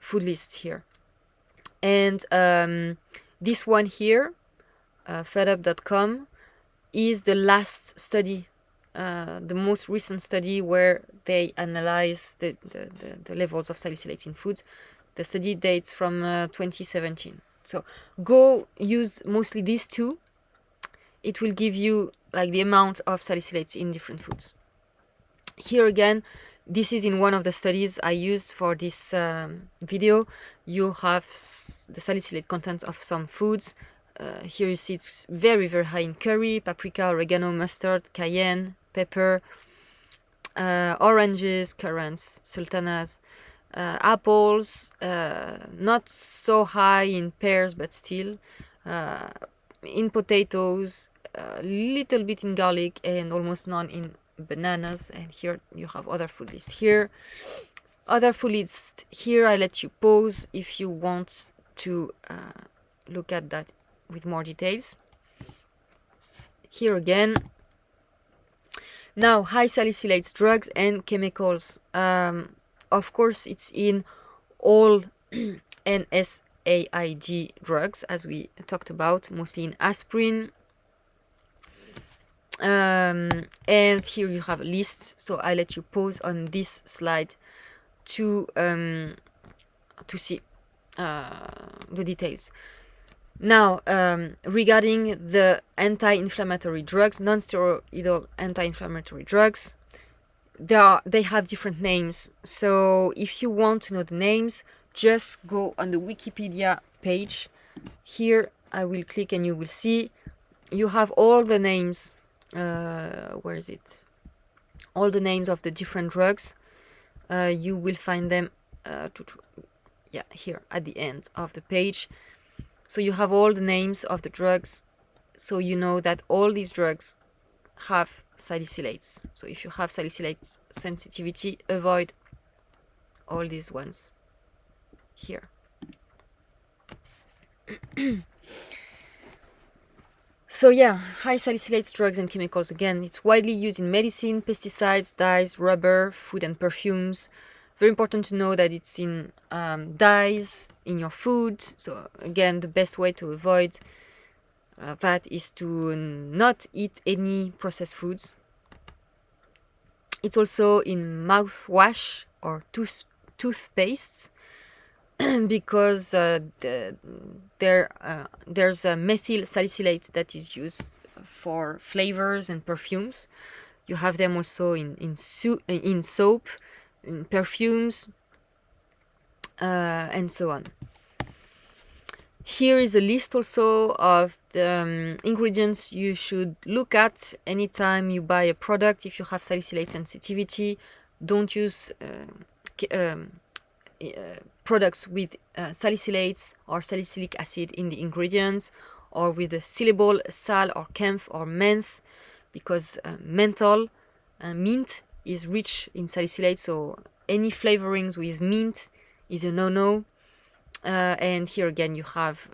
food list here. And this one here, fedup.com, is the last study, the most recent study where they analyze the levels of salicylates in food. The study dates from 2017. So go use mostly these two. It will give you like the amount of salicylates in different foods. Here again, this is in one of the studies I used for this video. You have the salicylate content of some foods. Here you see it's very, very high in curry, paprika, oregano, mustard, cayenne, pepper, oranges, currants, sultanas, apples, not so high in pears, but still, in potatoes, a little bit in garlic, and almost none in bananas. And here you have other food list here. Other food list here, I let you pause if you want to look at that with more details. Here again, now high salicylates drugs and chemicals. Of course, it's in all NSAID drugs, as we talked about, mostly in aspirin. And here you have a list, so I let you pause on this slide to see the details. Now, regarding the anti-inflammatory drugs, non-steroidal anti-inflammatory drugs, they have different names. So if you want to know the names, just go on the Wikipedia page. Here I will click and you will see you have all the names. Where is it? All the names of the different drugs. You will find them here at the end of the page. So you have all the names of the drugs, so you know that all these drugs have salicylates. So if you have salicylate sensitivity, avoid all these ones here. So yeah, high salicylates drugs and chemicals, again, it's widely used in medicine, pesticides, dyes, rubber, food and perfumes. Very important to know that it's in dyes in your food. So again, the best way to avoid that is to not eat any processed foods. It's also in mouthwash or toothpastes because there's a methyl salicylate that is used for flavors and perfumes. You have them also in soap, in perfumes, and so on. Here is a list also of the ingredients you should look at anytime you buy a product. If you have salicylate sensitivity, don't use products with salicylates or salicylic acid in the ingredients, or with the syllable sal or kemph or menthe, because menthol, mint, is rich in salicylate, so any flavorings with mint is a no-no. And here again you have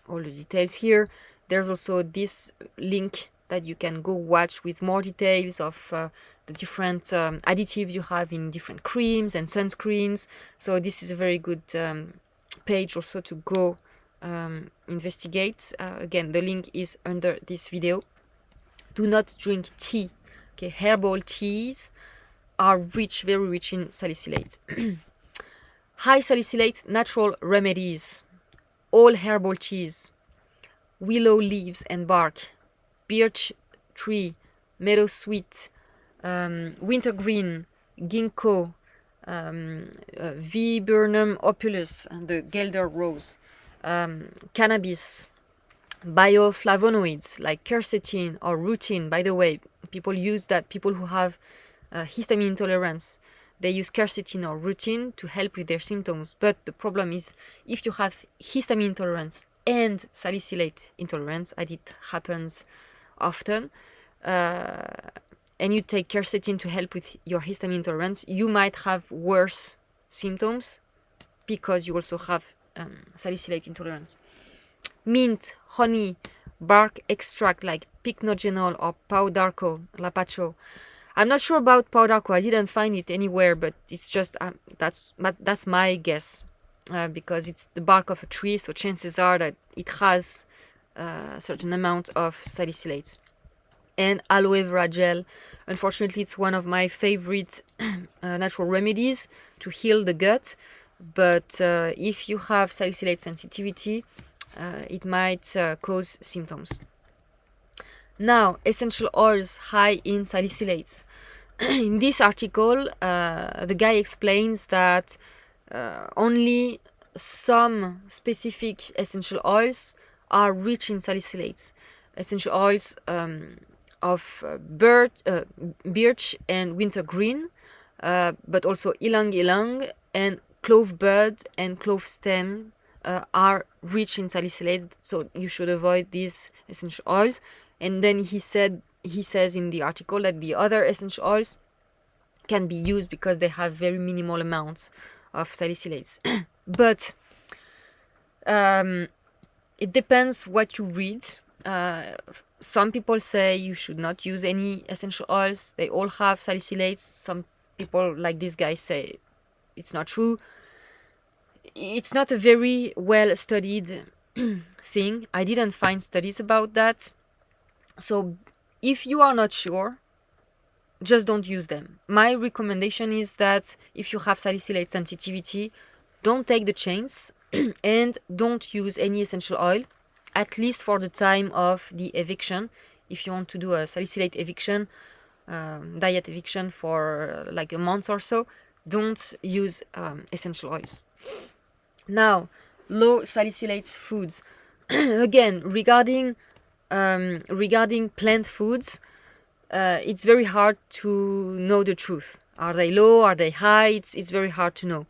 all the details here. There's also this link that you can go watch with more details of the different additives you have in different creams and sunscreens. So this is a very good page also to go investigate. Again, the link is under this video. Do not drink tea. Okay, herbal teas are rich, very rich in salicylate. High salicylate natural remedies. All herbal teas. Willow leaves and bark. Birch tree. Meadowsweet. Wintergreen. Ginkgo. Viburnum opulus. And the Gelder rose. Cannabis. Bioflavonoids like quercetin or rutin. By the way, people use that. People who have histamine intolerance, they use quercetin or rutin to help with their symptoms. But the problem is, if you have histamine intolerance and salicylate intolerance, and it happens often, and you take quercetin to help with your histamine intolerance, you might have worse symptoms because you also have salicylate intolerance. Mint, honey, bark extract like pycnogenol or pau d'arco, lapacho, I'm not sure about powder cocoa. I didn't find it anywhere, but it's just that's my guess, because it's the bark of a tree, so chances are that it has a certain amount of salicylates. And aloe vera gel. Unfortunately, it's one of my favorite natural remedies to heal the gut. But if you have salicylate sensitivity, it might cause symptoms. Now, essential oils high in salicylates. In this article, the guy explains that only some specific essential oils are rich in salicylates. Essential oils of birch and wintergreen, but also ylang ylang and clove bud and clove stems are rich in salicylates, so you should avoid these essential oils. And then he says in the article that the other essential oils can be used because they have very minimal amounts of salicylates. But it depends what you read. Some people say you should not use any essential oils. They all have salicylates. Some people, like this guy, say it's not true. It's not a very well studied thing. I didn't find studies about that. So if you are not sure, just don't use them. My recommendation is that if you have salicylate sensitivity, don't take the chance and don't use any essential oil, at least for the time of the eviction. If you want to do a salicylate eviction, diet eviction for like a month or so, don't use essential oils. Now, low salicylates foods. Again, regarding plant foods, it's very hard to know the truth. Are they low? Are they high? It's very hard to know.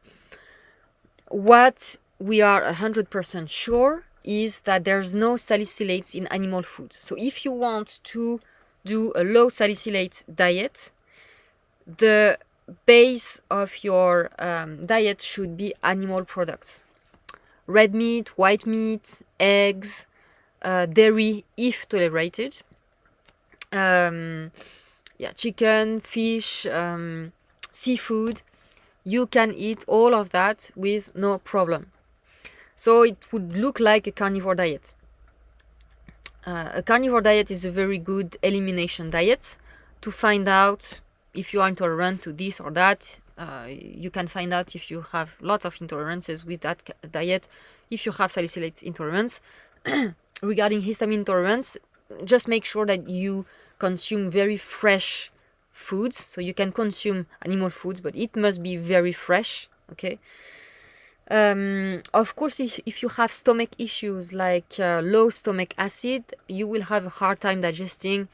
What we are 100% sure is that there's no salicylates in animal food. So if you want to do a low salicylate diet, the base of your diet should be animal products. Red meat, white meat, eggs, dairy if tolerated. Chicken, fish, seafood. You can eat all of that with no problem. So it would look like a carnivore diet. A carnivore diet is a very good elimination diet to find out if you are intolerant to this or that. You can find out if you have lots of intolerances with that diet, if you have salicylate intolerance. Regarding histamine intolerance, just make sure that you consume very fresh foods. So you can consume animal foods, but it must be very fresh, okay? Of course, if you have stomach issues like low stomach acid, you will have a hard time digesting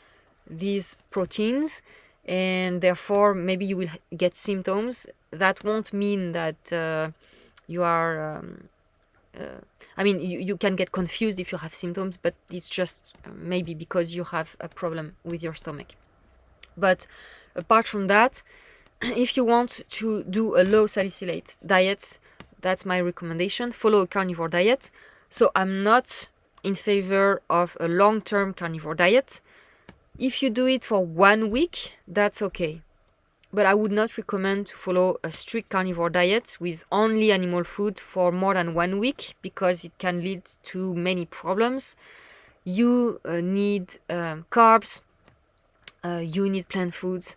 these proteins, and therefore maybe you will get symptoms. That won't mean that you are you can get confused if you have symptoms, but it's just maybe because you have a problem with your stomach. But apart from that, if you want to do a low salicylate diet, that's my recommendation. Follow a carnivore diet. So I'm not in favor of a long-term carnivore diet. If you do it for 1 week, that's okay. But I would not recommend to follow a strict carnivore diet with only animal food for more than 1 week, because it can lead to many problems. You need carbs, you need plant foods.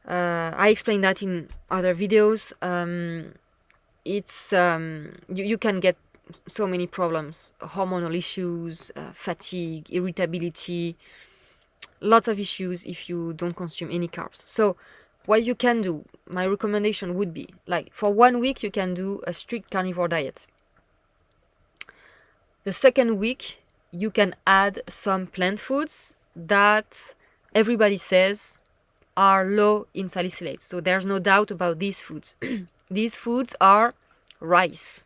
I explained that in other videos. You can get so many problems, hormonal issues, fatigue, irritability, lots of issues if you don't consume any carbs. So what you can do, my recommendation would be, like, for 1 week you can do a strict carnivore diet. The second week you can add some plant foods that everybody says are low in salicylates. So there's no doubt about these foods. These foods are rice.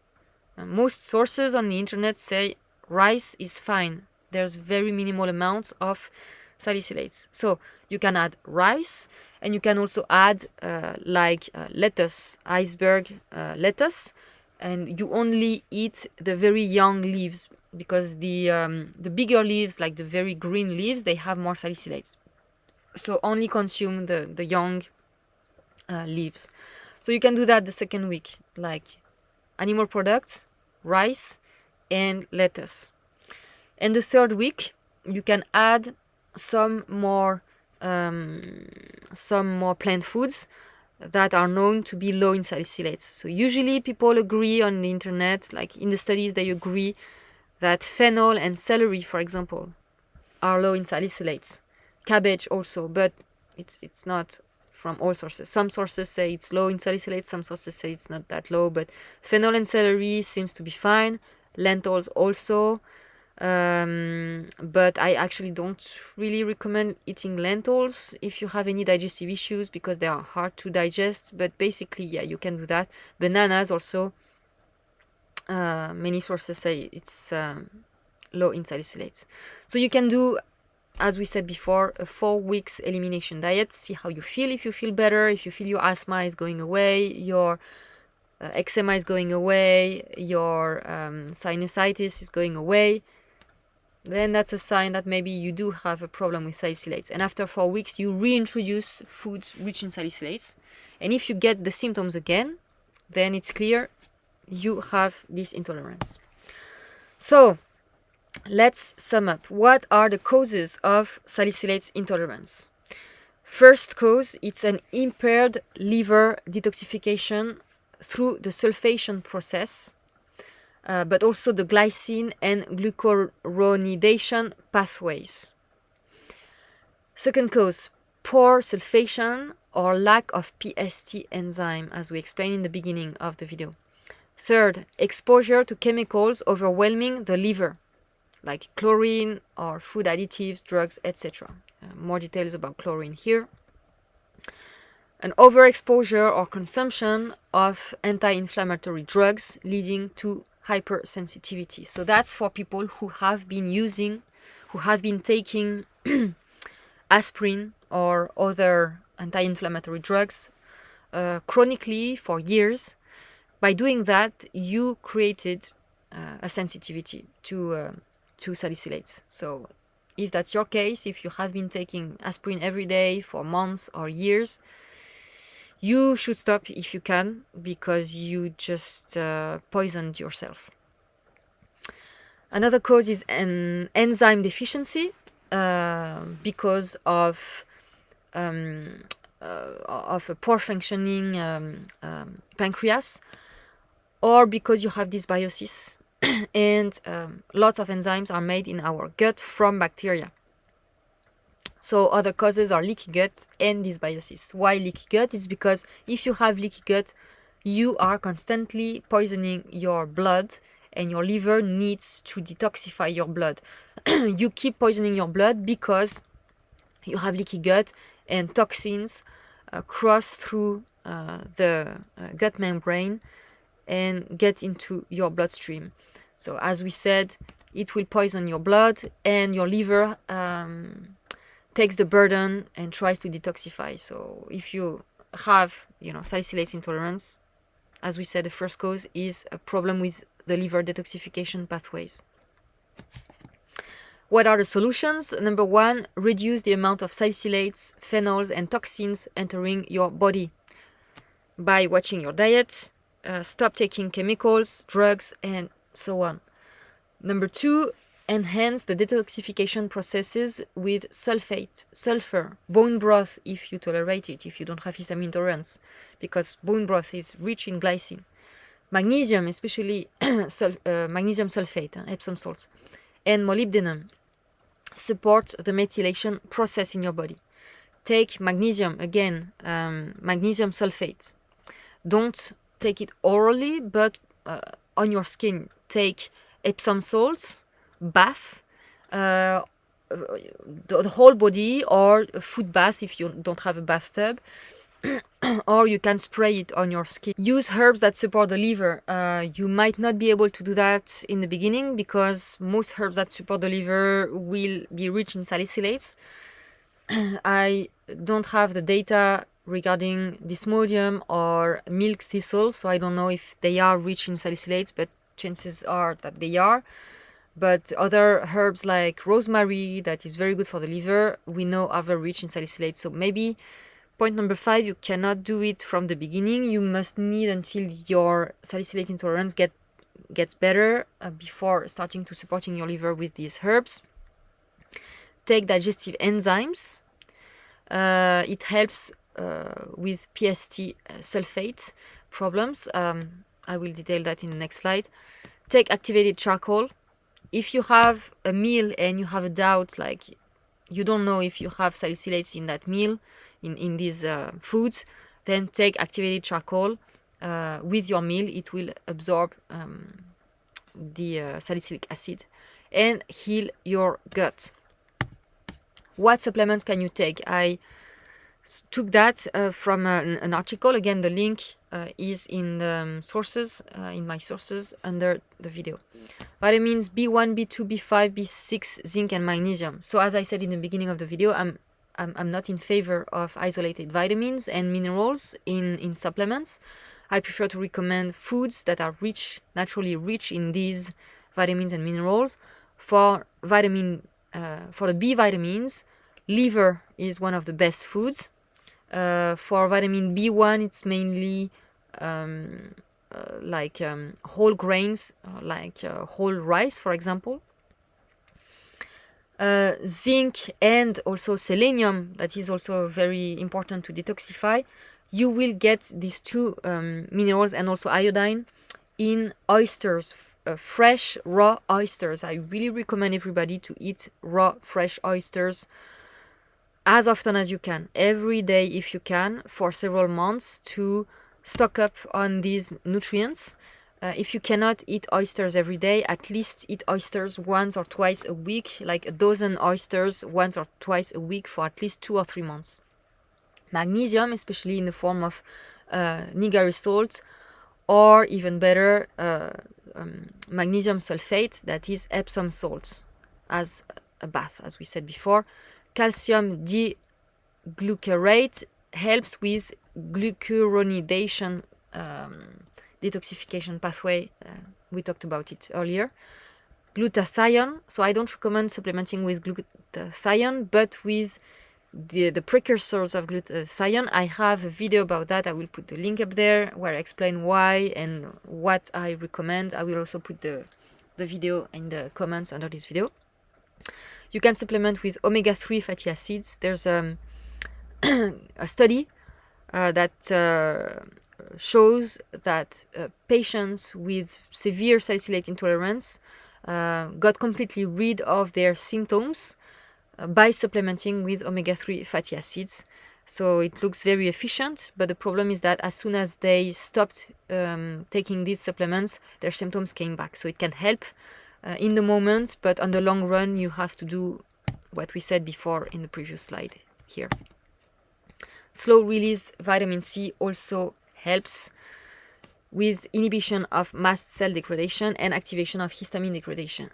Most sources on the internet say rice is fine. There's very minimal amounts of salicylates. So you can add rice, and you can also add lettuce, iceberg lettuce, and you only eat the very young leaves, because the bigger leaves, like the very green leaves, they have more salicylates. So only consume the young leaves. So you can do that the second week, like animal products, rice, and lettuce. And the third week, you can add some more plant foods that are known to be low in salicylates. So usually people agree on the internet, like in the studies, they agree that fennel and celery, for example, are low in salicylates. Cabbage also, but it's not from all sources. Some sources say it's low in salicylates, some sources say it's not that low, but fennel and celery seems to be fine. Lentils also. But I actually don't really recommend eating lentils if you have any digestive issues because they are hard to digest. But basically, yeah, you can do that. Bananas also, many sources say it's low in salicylates. So you can do, as we said before, a 4 weeks elimination diet. See how you feel. If you feel better, if you feel your asthma is going away, your eczema is going away, your sinusitis is going away, then that's a sign that maybe you do have a problem with salicylates. And after 4 weeks, you reintroduce foods rich in salicylates. And if you get the symptoms again, then it's clear you have this intolerance. So let's sum up. What are the causes of salicylates intolerance? First cause, it's an impaired liver detoxification through the sulfation process, but also the glycine and glucuronidation pathways. Second cause, poor sulfation or lack of PST enzyme, as we explained in the beginning of the video. Third, exposure to chemicals overwhelming the liver, like chlorine or food additives, drugs, etc. More details about chlorine here. An overexposure or consumption of anti-inflammatory drugs leading to hypersensitivity. So that's for people who have been taking aspirin or other anti-inflammatory drugs chronically for years. By doing that, you created a sensitivity to salicylates. So if that's your case, if you have been taking aspirin every day for months or years, you should stop if you can, because you just poisoned yourself. Another cause is an enzyme deficiency because of a poor functioning pancreas, or because you have dysbiosis and lots of enzymes are made in our gut from bacteria. So other causes are leaky gut and dysbiosis. Why leaky gut? Is because if you have leaky gut, you are constantly poisoning your blood and your liver needs to detoxify your blood. You keep poisoning your blood because you have leaky gut and toxins cross through the gut membrane and get into your bloodstream. So as we said, it will poison your blood and your liver takes the burden and tries to detoxify. So if you have, salicylates intolerance, as we said, the first cause is a problem with the liver detoxification pathways. What are the solutions? Number 1, reduce the amount of salicylates, phenols, and toxins entering your body by watching your diet. Stop taking chemicals, drugs, and so on. Number 2, enhance the detoxification processes with sulfur, bone broth if you tolerate it, if you don't have histamine intolerance, because bone broth is rich in glycine. Magnesium, especially magnesium sulfate, Epsom salts, and molybdenum support the methylation process in your body. Take magnesium, again, magnesium sulfate. Don't take it orally, but on your skin. Take Epsom salts, bath, the whole body, or a foot bath if you don't have a bathtub, or you can spray it on your skin. Use herbs that support the liver. You might not be able to do that in the beginning because most herbs that support the liver will be rich in salicylates. I don't have the data regarding desmodium or milk thistle, so I don't know if they are rich in salicylates, but chances are that they are. But other herbs like rosemary, that is very good for the liver, we know are very rich in salicylate. So maybe point number 5, you cannot do it from the beginning. You must need until your salicylate intolerance gets better before starting to supporting your liver with these herbs. Take digestive enzymes. It helps with PST sulfate problems. I will detail that in the next slide. Take activated charcoal. If you have a meal and you have a doubt, like you don't know if you have salicylates in that meal, in these foods, then take activated charcoal with your meal. It will absorb the salicylic acid and heal your gut. What supplements can you take? I took that from an article. Again, the link is in the sources, in my sources under the video. Vitamins B1, B2, B5, B6, zinc, and magnesium. So as I said in the beginning of the video, I'm not in favor of isolated vitamins and minerals in supplements. I prefer to recommend foods that are naturally rich in these vitamins and minerals. For the B vitamins, liver is one of the best foods. For vitamin B1, it's mainly whole grains, whole rice, for example. Zinc and also selenium, that is also very important to detoxify. You will get these two minerals and also iodine in oysters, fresh raw oysters. I really recommend everybody to eat raw fresh oysters as often as you can, every day if you can, for several months, to stock up on these nutrients. If you cannot eat oysters every day, at least eat oysters once or twice a week, like a dozen oysters once or twice a week for at least 2 or 3 months. Magnesium, especially in the form of Nigari salt, or even better, magnesium sulfate, that is Epsom salt, as a bath, as we said before. Calcium diglucarate helps with glucuronidation detoxification pathway. We talked about it earlier. Glutathione. So I don't recommend supplementing with glutathione, but with the precursors of glutathione. I have a video about that. I will put the link up there where I explain why and what I recommend. I will also put the video in the comments under this video. You can supplement with omega-3 fatty acids. There's a study that shows that patients with severe salicylate intolerance got completely rid of their symptoms by supplementing with omega-3 fatty acids. So it looks very efficient, but the problem is that as soon as they stopped taking these supplements, their symptoms came back. So it can help in the moment, but on the long run, you have to do what we said before in the previous slide here. Slow release vitamin C also helps with inhibition of mast cell degradation and activation of histamine degradation.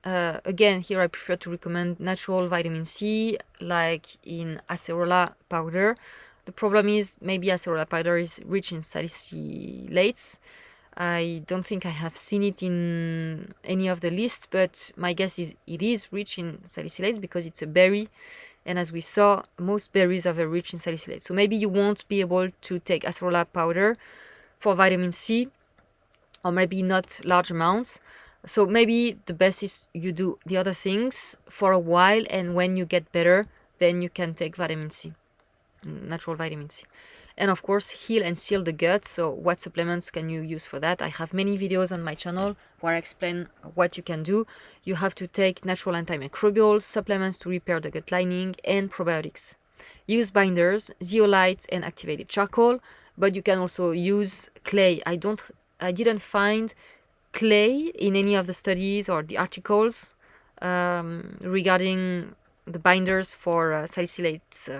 Again, here I prefer to recommend natural vitamin C, like in acerola powder. The problem is maybe acerola powder is rich in salicylates. I don't think I have seen it in any of the lists, but my guess is it is rich in salicylates because it's a berry. And as we saw, most berries are very rich in salicylates. So maybe you won't be able to take acerola powder for vitamin C, or maybe not large amounts. So maybe the best is you do the other things for a while, and when you get better, then you can take vitamin C, natural vitamin C. And of course, heal and seal the gut. So what supplements can you use for that? I have many videos on my channel where I explain what you can do. You have to take natural antimicrobials, supplements to repair the gut lining, and probiotics. Use binders, zeolite, and activated charcoal, but you can also use clay. I didn't find clay in any of the studies or the articles regarding the binders for salicylates,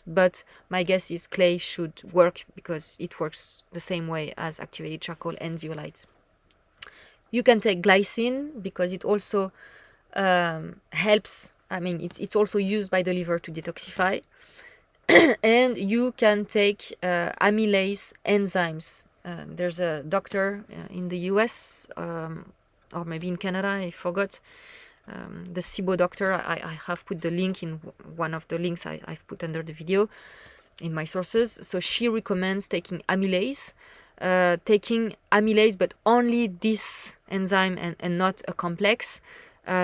but my guess is clay should work because it works the same way as activated charcoal and zeolite. You can take glycine because it also helps. I mean, it's also used by the liver to detoxify. And you can take amylase enzymes. There's a doctor in the US or maybe in Canada, I forgot. The SIBO doctor, I have put the link in one of the links I've put under the video in my sources. So she recommends taking amylase, but only this enzyme and not a complex,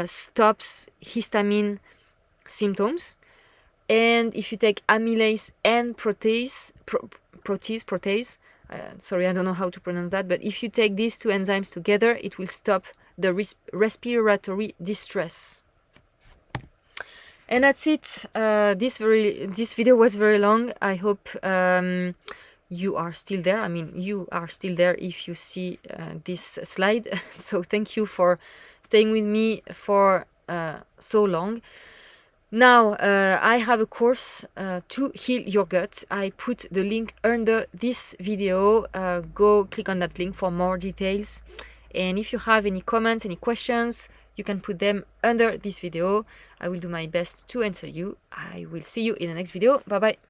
stops histamine symptoms. And if you take amylase and protease, sorry, I don't know how to pronounce that, but if you take these two enzymes together, it will stop the respiratory distress. And that's it. This video was very long. I hope you are still there. I mean, you are still there if you see this slide. So thank you for staying with me for so long. Now, I have a course to heal your gut. I put the link under this video. Go click on that link for more details. And if you have any comments, any questions, you can put them under this video. I will do my best to answer you. I will see you in the next video. Bye bye.